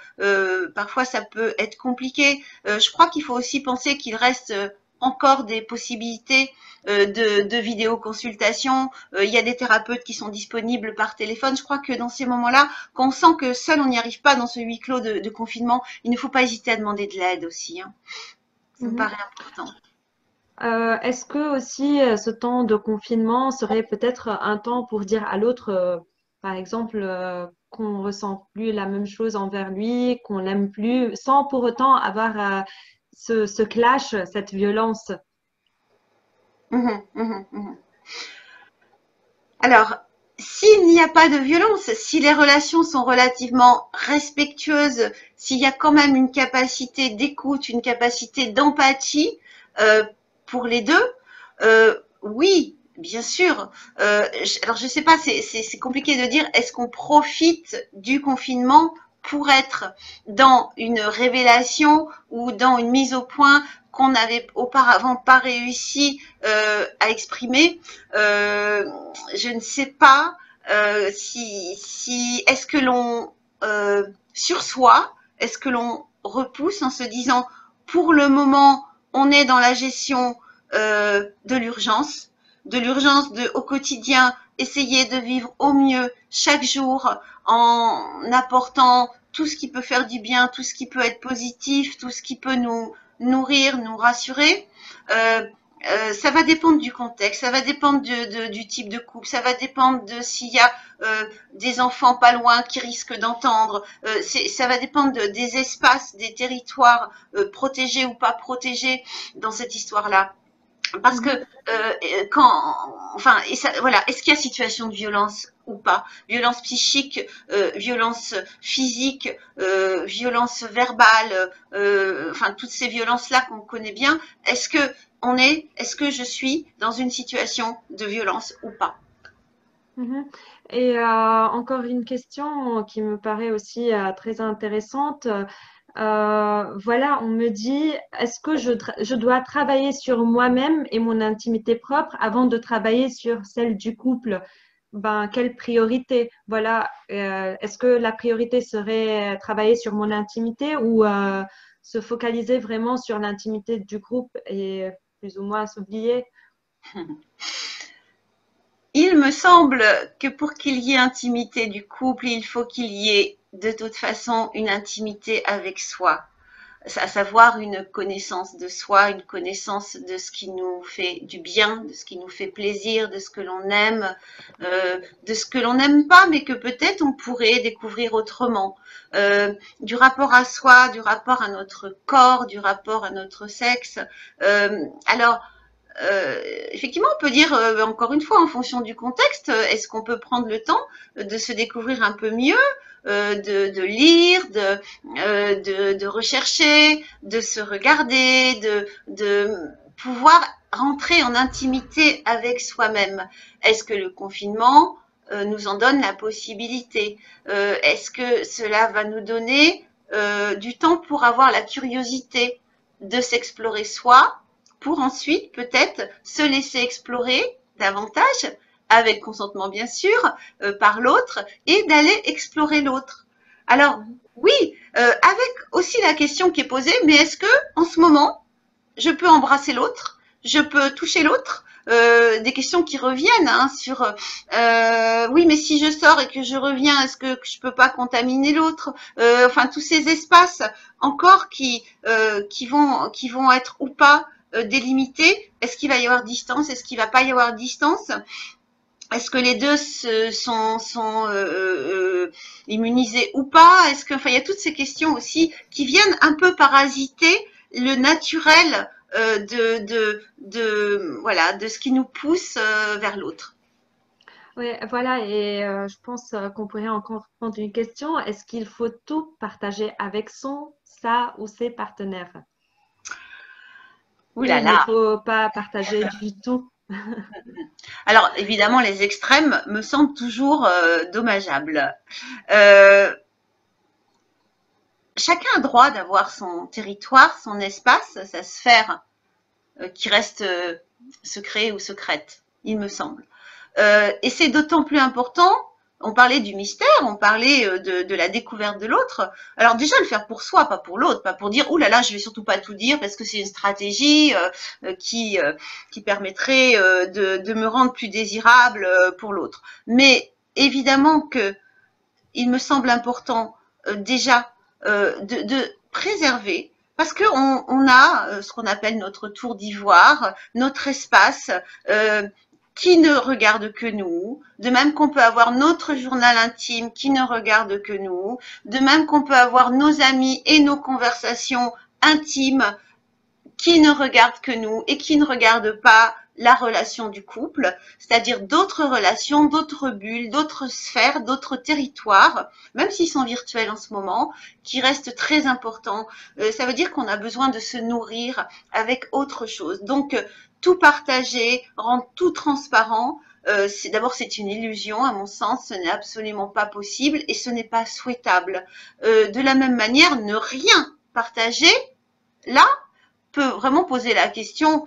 parfois ça peut être compliqué. Je crois qu'il faut aussi penser qu'il reste encore des possibilités de vidéoconsultation. Il y a des thérapeutes qui sont disponibles par téléphone. Je crois que dans ces moments-là, quand on sent que seul on n'y arrive pas dans ce huis clos de confinement, il ne faut pas hésiter à demander de l'aide aussi. Ça me paraît important. Est-ce que aussi ce temps de confinement serait peut-être un temps pour dire à l'autre, par exemple, qu'on ressent plus la même chose envers lui, qu'on l'aime plus, sans pour autant avoir ce clash, cette violence? Alors, s'il n'y a pas de violence, si les relations sont relativement respectueuses, s'il y a quand même une capacité d'écoute, une capacité d'empathie pour les deux, oui, bien sûr. Alors, je sais pas, c'est compliqué de dire, est-ce qu'on profite du confinement pour être dans une révélation ou dans une mise au point qu'on n'avait auparavant pas réussi à exprimer. Je ne sais pas si est-ce que l'on sursoit, est-ce que l'on repousse en se disant pour le moment on est dans la gestion de l'urgence au quotidien, essayer de vivre au mieux chaque jour en apportant tout ce qui peut faire du bien, tout ce qui peut être positif, tout ce qui peut nous nourrir, nous rassurer. Ça va dépendre du contexte, ça va dépendre du type de couple, ça va dépendre de s'il y a des enfants pas loin qui risquent d'entendre, ça va dépendre des espaces, des territoires protégés ou pas protégés dans cette histoire-là. Parce que voilà, est-ce qu'il y a situation de violence ou pas? Violence psychique, violence physique, violence verbale, toutes ces violences-là qu'on connaît bien. Est-ce que je suis dans une situation de violence ou pas? Et encore une question qui me paraît aussi très intéressante. Voilà, on me dit, est-ce que je dois travailler sur moi-même et mon intimité propre avant de travailler sur celle du couple? Ben, quelle priorité? Voilà, est-ce que la priorité serait travailler sur mon intimité ou se focaliser vraiment sur l'intimité du groupe et plus ou moins s'oublier? Il me semble que pour qu'il y ait intimité du couple, il faut qu'il y ait de toute façon une intimité avec soi, à savoir une connaissance de soi, une connaissance de ce qui nous fait du bien, de ce qui nous fait plaisir, de ce que l'on aime, de ce que l'on n'aime pas, mais que peut-être on pourrait découvrir autrement. Du rapport à soi, du rapport à notre corps, du rapport à notre sexe. Alors, effectivement, on peut dire, encore une fois, en fonction du contexte, est-ce qu'on peut prendre le temps de se découvrir un peu mieux, de lire, de rechercher, de se regarder, de pouvoir rentrer en intimité avec soi-même? Est-ce que le confinement nous en donne la possibilité? Est-ce que cela va nous donner du temps pour avoir la curiosité de s'explorer soi, pour ensuite peut-être se laisser explorer davantage, avec consentement bien sûr, par l'autre, et d'aller explorer l'autre. Alors, oui, avec aussi la question qui est posée, mais est-ce que en ce moment, je peux embrasser l'autre, je peux toucher l'autre? Des questions qui reviennent hein, sur oui, mais si je sors et que je reviens, est-ce que je peux pas contaminer l'autre? Enfin, tous ces espaces encore qui vont être ou pas délimités. Est-ce qu'il va y avoir distance? Est-ce qu'il va pas y avoir distance? Est-ce que les deux sont immunisés ou pas? Est-ce que, enfin, il y a toutes ces questions aussi qui viennent un peu parasiter le naturel voilà, de ce qui nous pousse vers l'autre. Oui, voilà, et je pense qu'on pourrait encore prendre une question. Est-ce qu'il faut tout partager avec son, sa ou ses partenaires? Ouh Ou là il ne là. faut pas partager du tout? Alors évidemment, les extrêmes me semblent toujours dommageables. Euh, Chacun a droit d'avoir son territoire, son espace, sa sphère qui reste secret ou secrète, il me semble. Et c'est d'autant plus important. On parlait du mystère, on parlait de la découverte de l'autre. Alors déjà le faire pour soi, pas pour l'autre, pas pour dire ouh là là, je vais surtout pas tout dire parce que c'est une stratégie qui permettrait de me rendre plus désirable pour l'autre. Mais évidemment que il me semble important déjà de préserver parce qu'on a ce qu'on appelle notre tour d'ivoire, notre espace qui ne regarde que nous, de même qu'on peut avoir notre journal intime qui ne regarde que nous, de même qu'on peut avoir nos amis et nos conversations intimes qui ne regardent que nous et qui ne regardent pas la relation du couple, c'est-à-dire d'autres relations, d'autres bulles, d'autres sphères, d'autres territoires, même s'ils sont virtuels en ce moment, qui restent très importants. Ça veut dire qu'on a besoin de se nourrir avec autre chose. Donc, tout partager, rendre tout transparent, d'abord c'est une illusion à mon sens, ce n'est absolument pas possible et ce n'est pas souhaitable. De la même manière, ne rien partager, là, peut vraiment poser la question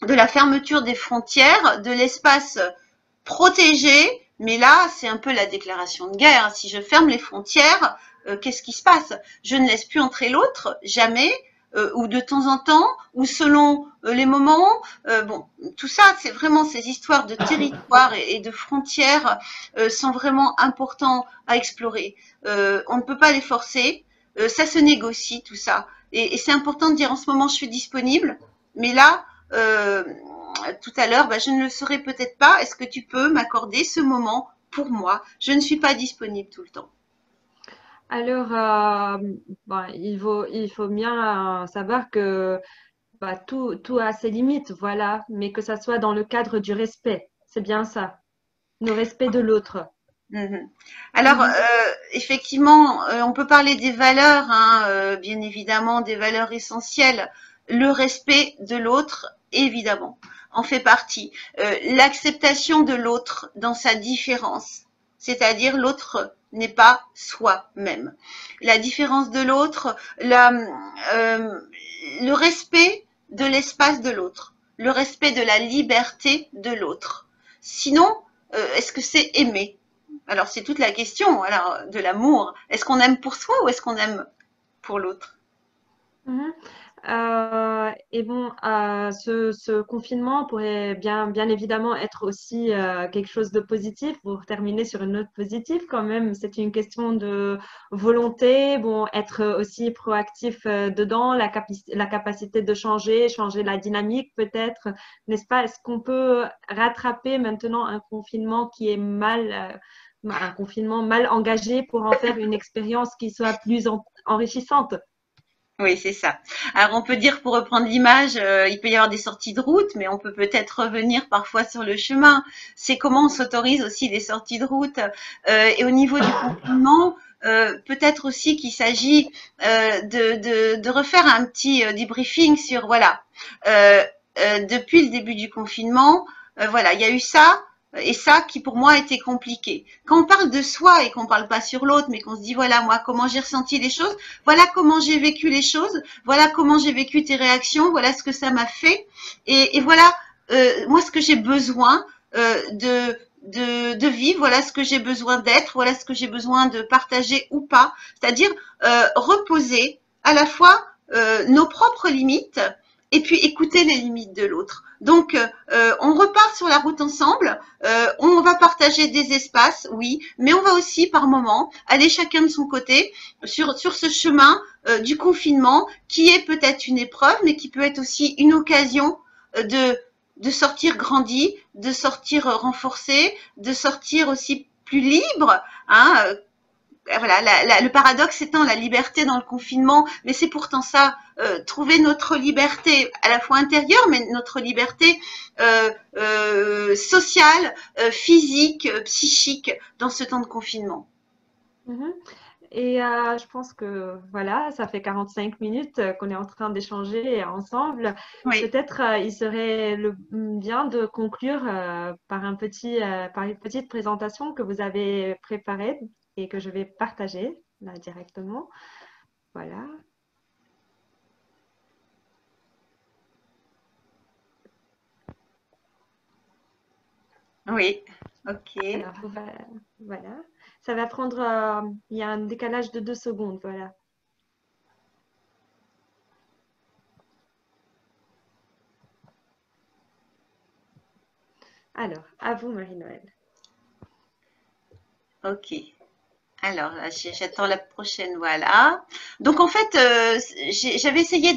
de la fermeture des frontières, de l'espace protégé. Mais là, c'est un peu la déclaration de guerre. Si je ferme les frontières, qu'est-ce qui se passe? Je ne laisse plus entrer l'autre, jamais, ou de temps en temps, ou selon les moments. Bon, tout ça, c'est vraiment ces histoires de territoire et de frontières sont vraiment importants à explorer. On ne peut pas les forcer. Ça se négocie, tout ça. Et c'est important de dire en ce moment, je suis disponible. Mais là, tout à l'heure, je ne le saurais peut-être pas. Est-ce que tu peux m'accorder ce moment pour moi? Je ne suis pas disponible tout le temps. Alors, il faut bien savoir que tout a ses limites, voilà, mais que ça soit dans le cadre du respect. C'est bien ça, le respect de l'autre. Mhm. Alors, Mhm. effectivement, on peut parler des valeurs, hein, bien évidemment, des valeurs essentielles. Le respect de l'autre, évidemment, en fait partie. L'acceptation de l'autre dans sa différence, c'est-à-dire l'autre n'est pas soi-même. La différence de l'autre, le respect de l'espace de l'autre, le respect de la liberté de l'autre. Sinon, est-ce que c'est aimer? Alors, c'est toute la question alors, de l'amour. Est-ce qu'on aime pour soi ou est-ce qu'on aime pour l'autre? Mhm. Et bon, ce confinement pourrait bien évidemment être aussi quelque chose de positif pour terminer sur une note positive quand même. C'est une question de volonté, bon, être aussi proactif dedans, la capacité de changer la dynamique peut-être, n'est-ce pas? Est-ce qu'on peut rattraper maintenant un confinement qui est un confinement mal engagé pour en faire une expérience qui soit plus enrichissante? Oui, c'est ça. Alors, on peut dire, pour reprendre l'image, il peut y avoir des sorties de route, mais on peut peut-être revenir parfois sur le chemin. C'est comment on s'autorise aussi des sorties de route. Et au niveau du confinement, peut-être aussi qu'il s'agit de refaire un petit debriefing sur, voilà, euh, depuis le début du confinement, voilà, il y a eu ça, et ça qui pour moi était compliqué. Quand on parle de soi et qu'on parle pas sur l'autre, mais qu'on se dit voilà moi comment j'ai ressenti les choses, voilà comment j'ai vécu les choses, voilà comment j'ai vécu tes réactions, voilà ce que ça m'a fait, et voilà moi ce que j'ai besoin de vivre, voilà ce que j'ai besoin d'être, voilà ce que j'ai besoin de partager ou pas. C'est-à-dire reposer à la fois nos propres limites et puis écouter les limites de l'autre. Donc, on repart sur la route ensemble, on va partager des espaces, oui, mais on va aussi par moments aller chacun de son côté sur ce chemin du confinement qui est peut-être une épreuve, mais qui peut être aussi une occasion de sortir grandi, de sortir renforcé, de sortir aussi plus libre, hein, voilà, le paradoxe étant la liberté dans le confinement, mais c'est pourtant ça, trouver notre liberté à la fois intérieure, mais notre liberté sociale, physique, psychique dans ce temps de confinement. Et je pense que voilà, ça fait 45 minutes qu'on est en train d'échanger ensemble. Oui. Peut-être il serait bien de conclure par par une petite présentation que vous avez préparée et que je vais partager là directement. Voilà. Oui, ok. Alors, voilà. Ça va prendre, il y a un décalage de 2 secondes, voilà. Alors, à vous, Marie-Noël. Ok. Alors, là, j'attends la prochaine, voilà. Donc, en fait, j'avais essayé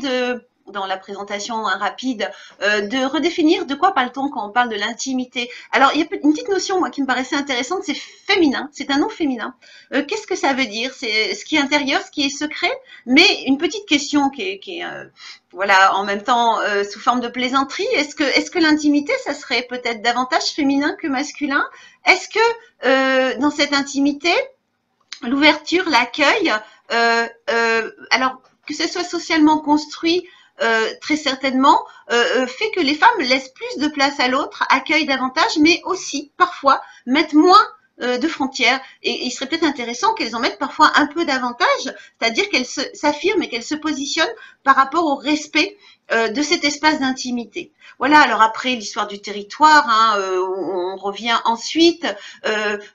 dans la présentation rapide, de redéfinir de quoi parle-t-on quand on parle de l'intimité. Alors, il y a une petite notion, moi, qui me paraissait intéressante, c'est féminin, c'est un nom féminin. Qu'est-ce que ça veut dire? C'est ce qui est intérieur, ce qui est secret, mais une petite question qui est voilà, en même temps, sous forme de plaisanterie. Est-ce que l'intimité, ça serait peut-être davantage féminin que masculin? Est-ce que dans cette intimité, l'ouverture, l'accueil, alors que ce soit socialement construit, très certainement, fait que les femmes laissent plus de place à l'autre, accueillent davantage, mais aussi parfois mettent moins de frontières. Et il serait peut-être intéressant qu'elles en mettent parfois un peu davantage, c'est-à-dire qu'elles s'affirment et qu'elles se positionnent par rapport au respect de cet espace d'intimité. Voilà, alors après l'histoire du territoire, hein, on revient ensuite.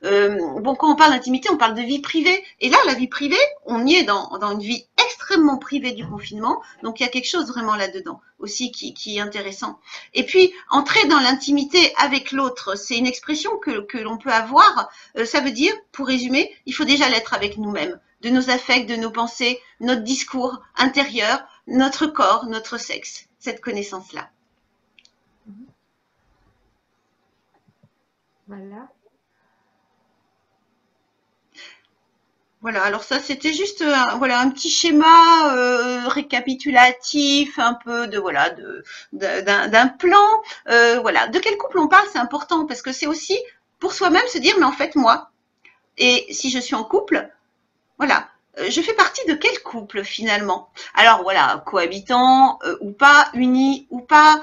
Bon, quand on parle d'intimité, on parle de vie privée. Et là, la vie privée, on y est dans une vie extrêmement privée du confinement. Donc, il y a quelque chose vraiment là-dedans aussi qui est intéressant. Et puis, entrer dans l'intimité avec l'autre, c'est une expression que l'on peut avoir. Ça veut dire, pour résumer, il faut déjà l'être avec nous-mêmes, de nos affects, de nos pensées, notre discours intérieur, notre corps, notre sexe, cette connaissance-là. Voilà. Voilà, alors ça c'était juste voilà un petit schéma récapitulatif, un peu de voilà d'un plan. Voilà, de quel couple on parle, c'est important parce que c'est aussi pour soi-même se dire mais en fait moi et si je suis en couple, voilà, je fais partie de quel couple finalement? Alors voilà, cohabitant ou pas, unis ou pas,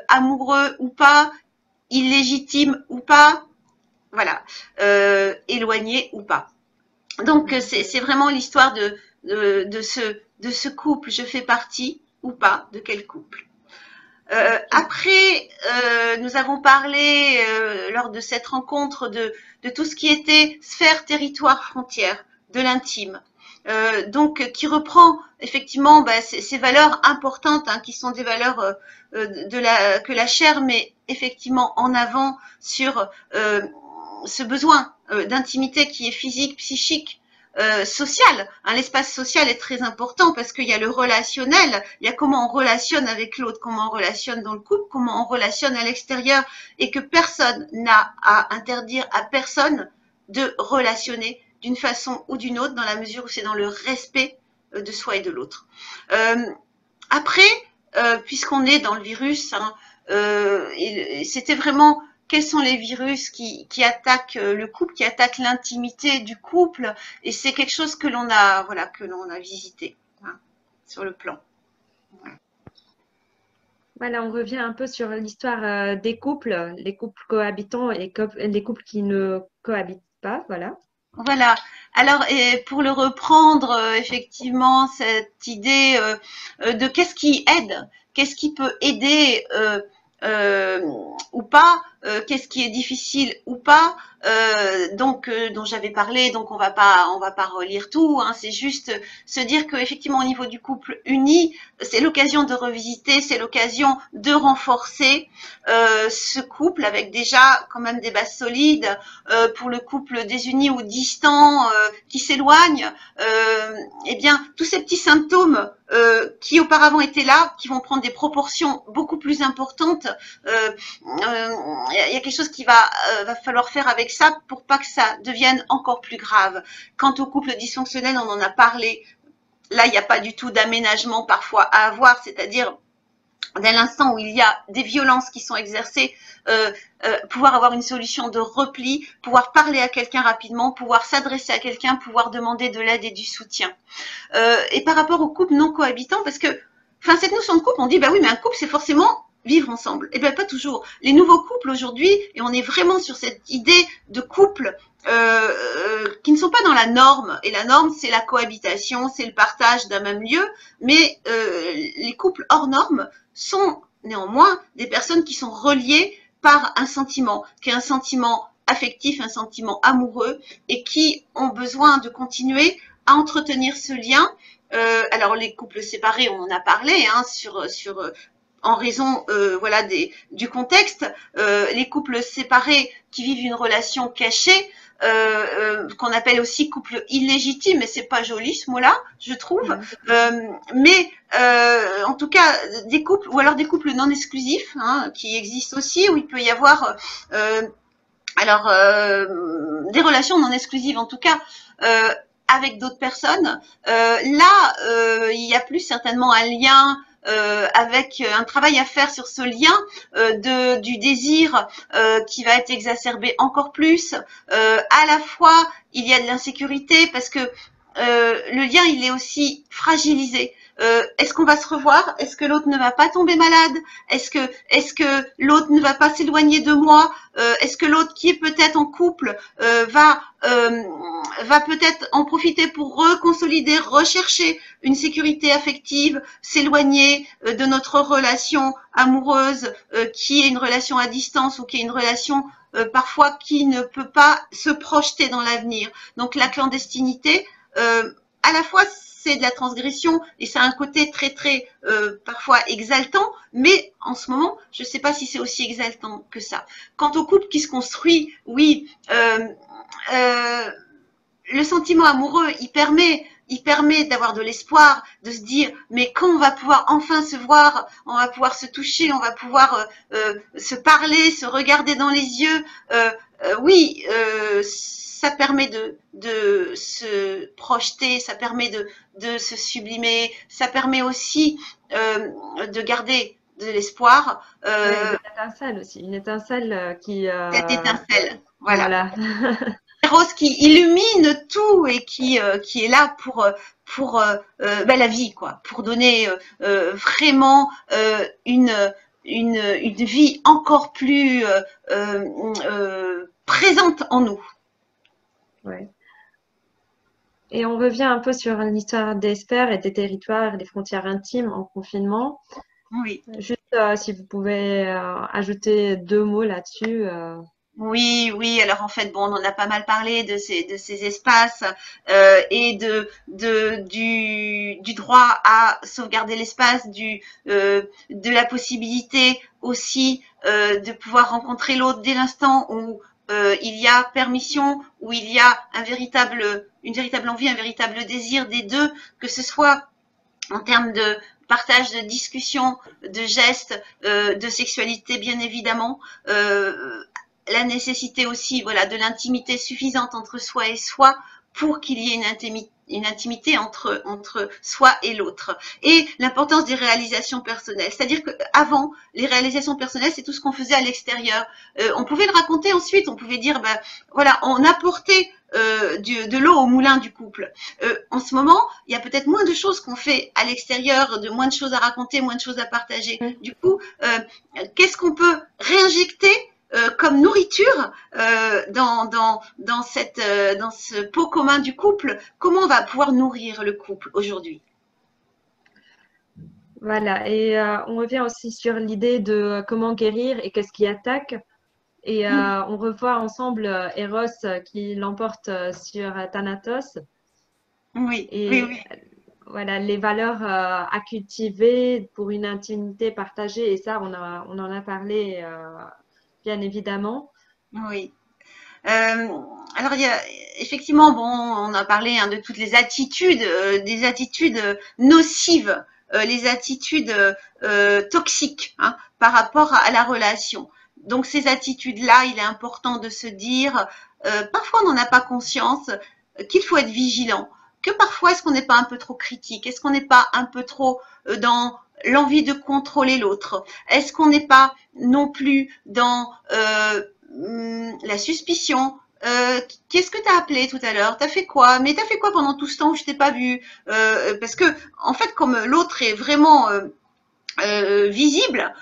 amoureux ou pas, illégitime ou pas, voilà, éloigné ou pas. Donc, c'est vraiment l'histoire de ce couple. Je fais partie ou pas de quel couple. Après, nous avons parlé lors de cette rencontre de tout ce qui était sphère, territoire, frontière, de l'intime. Donc, qui reprend effectivement ces valeurs importantes, hein, qui sont des valeurs que la chair met effectivement en avant sur ce besoin d'intimité qui est physique, psychique, social. Hein, l'espace social est très important parce qu'il y a le relationnel, il y a comment on relationne avec l'autre, comment on relationne dans le couple, comment on relationne à l'extérieur et que personne n'a à interdire à personne de relationner d'une façon ou d'une autre dans la mesure où c'est dans le respect de soi et de l'autre. Après, puisqu'on est dans le virus, hein, c'était vraiment quels sont les virus qui attaquent le couple, qui attaquent l'intimité du couple, et c'est quelque chose que l'on a, voilà, que l'on a visité hein, sur le plan. Voilà, on revient un peu sur l'histoire des couples, les couples cohabitants et les couples qui ne cohabitent pas, voilà. Voilà. Alors, et pour le reprendre, effectivement, cette idée de qu'est-ce qui aide, qu'est-ce qui peut aider ou pas qu'est-ce qui est difficile ou pas, dont j'avais parlé, donc on va pas relire tout, hein, c'est juste se dire qu'effectivement au niveau du couple uni, c'est l'occasion de revisiter, c'est l'occasion de renforcer ce couple avec déjà quand même des bases solides pour le couple désuni ou distant qui s'éloigne, eh bien tous ces petits symptômes qui auparavant étaient là, qui vont prendre des proportions beaucoup plus importantes. Il y a quelque chose qui va falloir faire avec ça pour pas que ça devienne encore plus grave. Quant au couple dysfonctionnel, on en a parlé. Là, il n'y a pas du tout d'aménagement parfois à avoir, c'est-à-dire dès l'instant où il y a des violences qui sont exercées, pouvoir avoir une solution de repli, pouvoir parler à quelqu'un rapidement, pouvoir s'adresser à quelqu'un, pouvoir demander de l'aide et du soutien. Et par rapport aux couples non cohabitants, parce que, enfin, cette notion de couple, on dit, bah oui, mais un couple, c'est forcément vivre ensemble. Eh bien, pas toujours. Les nouveaux couples aujourd'hui, et on est vraiment sur cette idée de couple qui ne sont pas dans la norme. Et la norme, c'est la cohabitation, c'est le partage d'un même lieu. Mais les couples hors norme sont néanmoins des personnes qui sont reliées par un sentiment, qui est un sentiment affectif, un sentiment amoureux, et qui ont besoin de continuer à entretenir ce lien. Alors les couples séparés, on en a parlé, hein, en raison voilà du contexte. Les couples séparés qui vivent une relation cachée, qu'on appelle aussi couple illégitime, mais c'est pas joli ce mot-là, je trouve. Mais en tout cas, des couples ou alors des couples non exclusifs, hein, qui existent aussi, où il peut y avoir des relations non exclusives en tout cas. Avec d'autres personnes, là, il y a plus certainement un lien avec un travail à faire sur ce lien du désir qui va être exacerbé encore plus. À la fois, il y a de l'insécurité parce que le lien, il est aussi fragilisé. Est-ce qu'on va se revoir? Est-ce que l'autre ne va pas tomber malade? Est-ce que l'autre ne va pas s'éloigner de moi? Est-ce que l'autre qui est peut-être en couple va peut-être en profiter pour reconsolider, rechercher une sécurité affective, s'éloigner de notre relation amoureuse qui est une relation à distance ou qui est une relation parfois qui ne peut pas se projeter dans l'avenir. Donc la clandestinité, à la fois c'est de la transgression et ça a un côté très très parfois exaltant, mais en ce moment je ne sais pas si c'est aussi exaltant que ça. Quant au couple qui se construit, oui, le sentiment amoureux, il permet d'avoir de l'espoir, de se dire mais quand on va pouvoir enfin se voir, on va pouvoir se toucher, on va pouvoir se parler, se regarder dans les yeux. Oui, ça permet de se projeter, ça permet de se sublimer, ça permet aussi de garder de l'espoir. Une étincelle aussi, une étincelle qui… Cette étincelle, voilà. Voilà. Rose qui illumine tout et qui est là pour la vie, quoi, pour donner vraiment une vie encore plus présente en nous. Ouais. Et on revient un peu sur l'histoire d'Esther et des territoires, des frontières intimes en confinement. Oui. Juste si vous pouvez ajouter 2 mots là-dessus. Oui, oui. Alors en fait, bon, on en a pas mal parlé de ces espaces et du droit à sauvegarder l'espace, de la possibilité aussi de pouvoir rencontrer l'autre dès l'instant où il y a permission, où il y a une véritable envie, un véritable désir des deux, que ce soit en termes de partage de discussions, de gestes, de sexualité bien évidemment. La nécessité aussi, voilà, de l'intimité suffisante entre soi et soi pour qu'il y ait une intimité entre soi et l'autre. Et l'importance des réalisations personnelles. C'est-à-dire qu'avant, les réalisations personnelles, c'est tout ce qu'on faisait à l'extérieur. On pouvait le raconter ensuite, on pouvait dire, ben, voilà, on apportait de l'eau au moulin du couple. En ce moment, il y a peut-être moins de choses qu'on fait à l'extérieur, moins de choses à raconter, moins de choses à partager. Du coup, qu'est-ce qu'on peut réinjecter comme nourriture dans ce pot commun du couple? Comment on va pouvoir nourrir le couple aujourd'hui? Voilà. Et on revient aussi sur l'idée de comment guérir et qu'est-ce qui attaque. Et on revoit ensemble Eros qui l'emporte sur Thanatos. Oui, oui, Et oui, voilà, les valeurs à cultiver pour une intimité partagée. Et ça, on en a parlé, bien évidemment. oui. Alors, il y a, effectivement, bon, on a parlé hein, de toutes les attitudes, des attitudes nocives, les attitudes toxiques hein, par rapport à la relation. Donc, ces attitudes-là, il est important de se dire, parfois on n'en a pas conscience, qu'il faut être vigilant, que parfois est-ce qu'on n'est pas un peu trop critique, est-ce qu'on n'est pas un peu trop dans l'envie de contrôler l'autre, est-ce qu'on n'est pas non plus dans la suspicion. Qu'est-ce que tu as appelé tout à l'heure? T'as fait quoi? Mais t'as fait quoi pendant tout ce temps où je t'ai pas vu? Parce que en fait, comme l'autre est vraiment visible,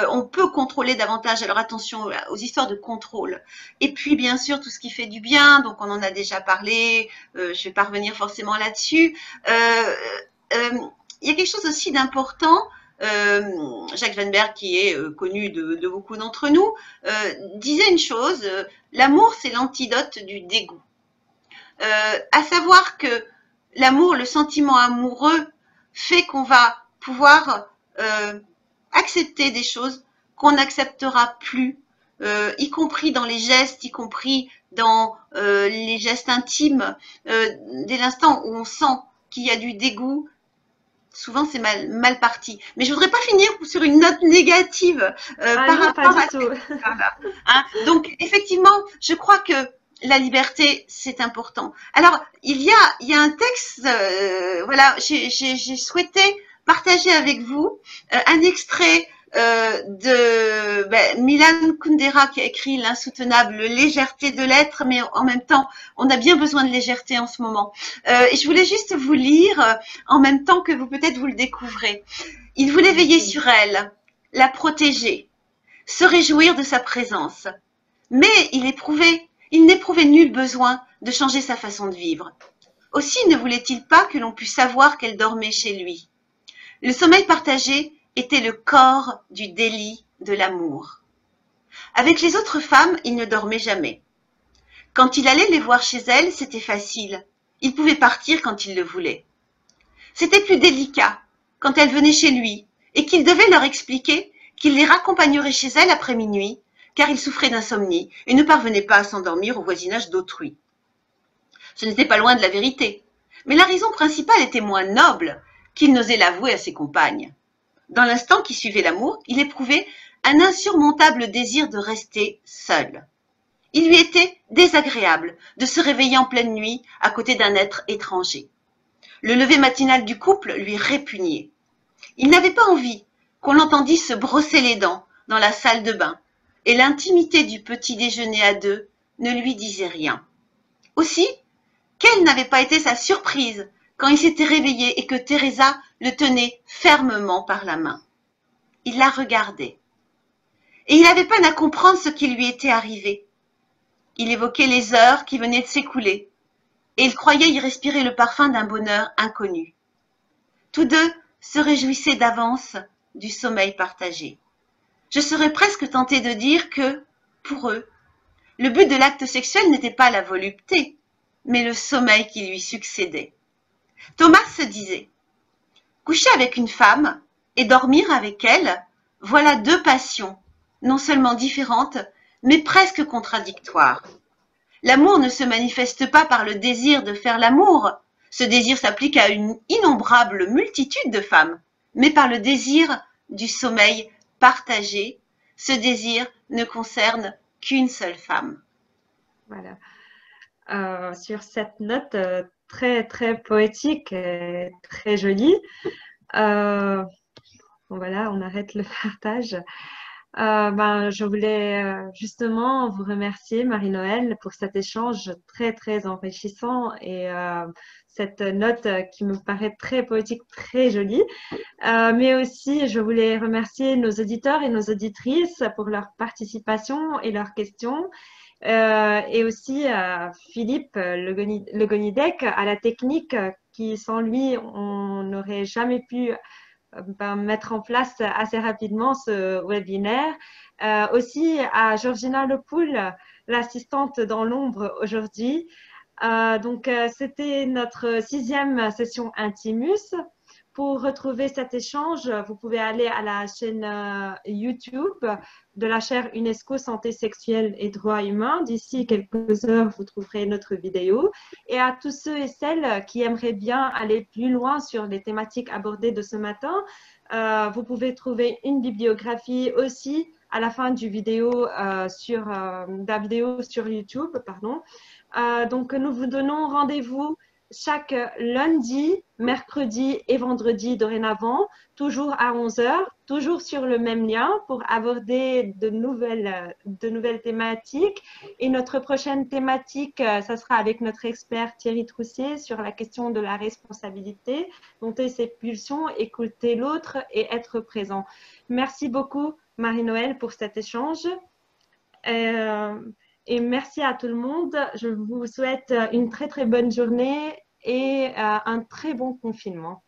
on peut contrôler davantage. Alors attention aux histoires de contrôle. Et puis bien sûr tout ce qui fait du bien. Donc on en a déjà parlé. Je vais pas revenir forcément là-dessus. Il y a quelque chose aussi d'important. Jacques Weinberg, qui est connu de beaucoup d'entre nous, disait une chose, l'amour c'est l'antidote du dégoût. À savoir que l'amour, le sentiment amoureux fait qu'on va pouvoir accepter des choses qu'on n'acceptera plus, y compris dans les gestes, y compris dans les gestes intimes, dès l'instant où on sent qu'il y a du dégoût, souvent c'est mal parti. Mais je voudrais pas finir sur une note négative Ah par non, pas rapport du à tout. cette histoire-là. Hein. Donc effectivement, je crois que la liberté, c'est important. Alors, il y a un texte, voilà, j'ai souhaité partager avec vous un extrait de Milan Kundera qui a écrit L'insoutenable légèreté de l'être, mais en même temps, on a bien besoin de légèreté en ce moment. Et je voulais juste vous lire en même temps que vous peut-être vous le découvrez. Il voulait veiller sur elle, la protéger, se réjouir de sa présence. Mais il n'éprouvait nul besoin de changer sa façon de vivre. Aussi ne voulait-il pas que l'on pût savoir qu'elle dormait chez lui. Le sommeil partagé était le corps du délit de l'amour. Avec les autres femmes, il ne dormait jamais. Quand il allait les voir chez elles, c'était facile. Il pouvait partir quand il le voulait. C'était plus délicat quand elles venaient chez lui et qu'il devait leur expliquer qu'il les raccompagnerait chez elles après minuit, car il souffrait d'insomnie et ne parvenait pas à s'endormir au voisinage d'autrui. Ce n'était pas loin de la vérité, mais la raison principale était moins noble qu'il n'osait l'avouer à ses compagnes. Dans l'instant qui suivait l'amour, il éprouvait un insurmontable désir de rester seul. Il lui était désagréable de se réveiller en pleine nuit à côté d'un être étranger. Le lever matinal du couple lui répugnait. Il n'avait pas envie qu'on l'entendît se brosser les dents dans la salle de bain, et l'intimité du petit déjeuner à deux ne lui disait rien. Aussi, quelle n'avait pas été sa surprise quand il s'était réveillé et que Teresa le tenait fermement par la main. Il la regardait. Et il avait peine à comprendre ce qui lui était arrivé. Il évoquait les heures qui venaient de s'écouler, et il croyait y respirer le parfum d'un bonheur inconnu. Tous deux se réjouissaient d'avance du sommeil partagé. Je serais presque tentée de dire que, pour eux, le but de l'acte sexuel n'était pas la volupté, mais le sommeil qui lui succédait. Thomas se disait, coucher avec une femme et dormir avec elle, voilà deux passions, non seulement différentes, mais presque contradictoires. L'amour ne se manifeste pas par le désir de faire l'amour, ce désir s'applique à une innombrable multitude de femmes, mais par le désir du sommeil partagé, ce désir ne concerne qu'une seule femme. Voilà. Sur cette note très, très poétique et très jolie, bon, voilà, on arrête le partage. Je voulais justement vous remercier, Marie-Noël, pour cet échange très, très enrichissant et cette note qui me paraît très poétique, très jolie. Mais aussi, je voulais remercier nos auditeurs et nos auditrices pour leur participation et leurs questions. Et aussi Philippe Le Gonidec à la technique qui, sans lui, on n'aurait jamais pu mettre en place assez rapidement ce webinaire. Aussi à Georgina Lepoul, l'assistante dans l'ombre aujourd'hui. C'était notre 6e session Intimus. Pour retrouver cet échange, vous pouvez aller à la chaîne YouTube de la chaire UNESCO Santé sexuelle et droits humains. D'ici quelques heures, vous trouverez notre vidéo. Et à tous ceux et celles qui aimeraient bien aller plus loin sur les thématiques abordées de ce matin, vous pouvez trouver une bibliographie aussi à la fin de la vidéo sur YouTube. Pardon. Donc, nous vous donnons rendez-vous chaque lundi, mercredi et vendredi dorénavant, toujours à 11 heures, toujours sur le même lien pour aborder de nouvelles thématiques. Et notre prochaine thématique, ça sera avec notre expert Thierry Troussier sur la question de la responsabilité, dompter ses pulsions, écouter l'autre et être présent. Merci beaucoup, Marie-Noëlle, pour cet échange. Et merci à tout le monde. Je vous souhaite une très, très bonne journée et un très bon confinement.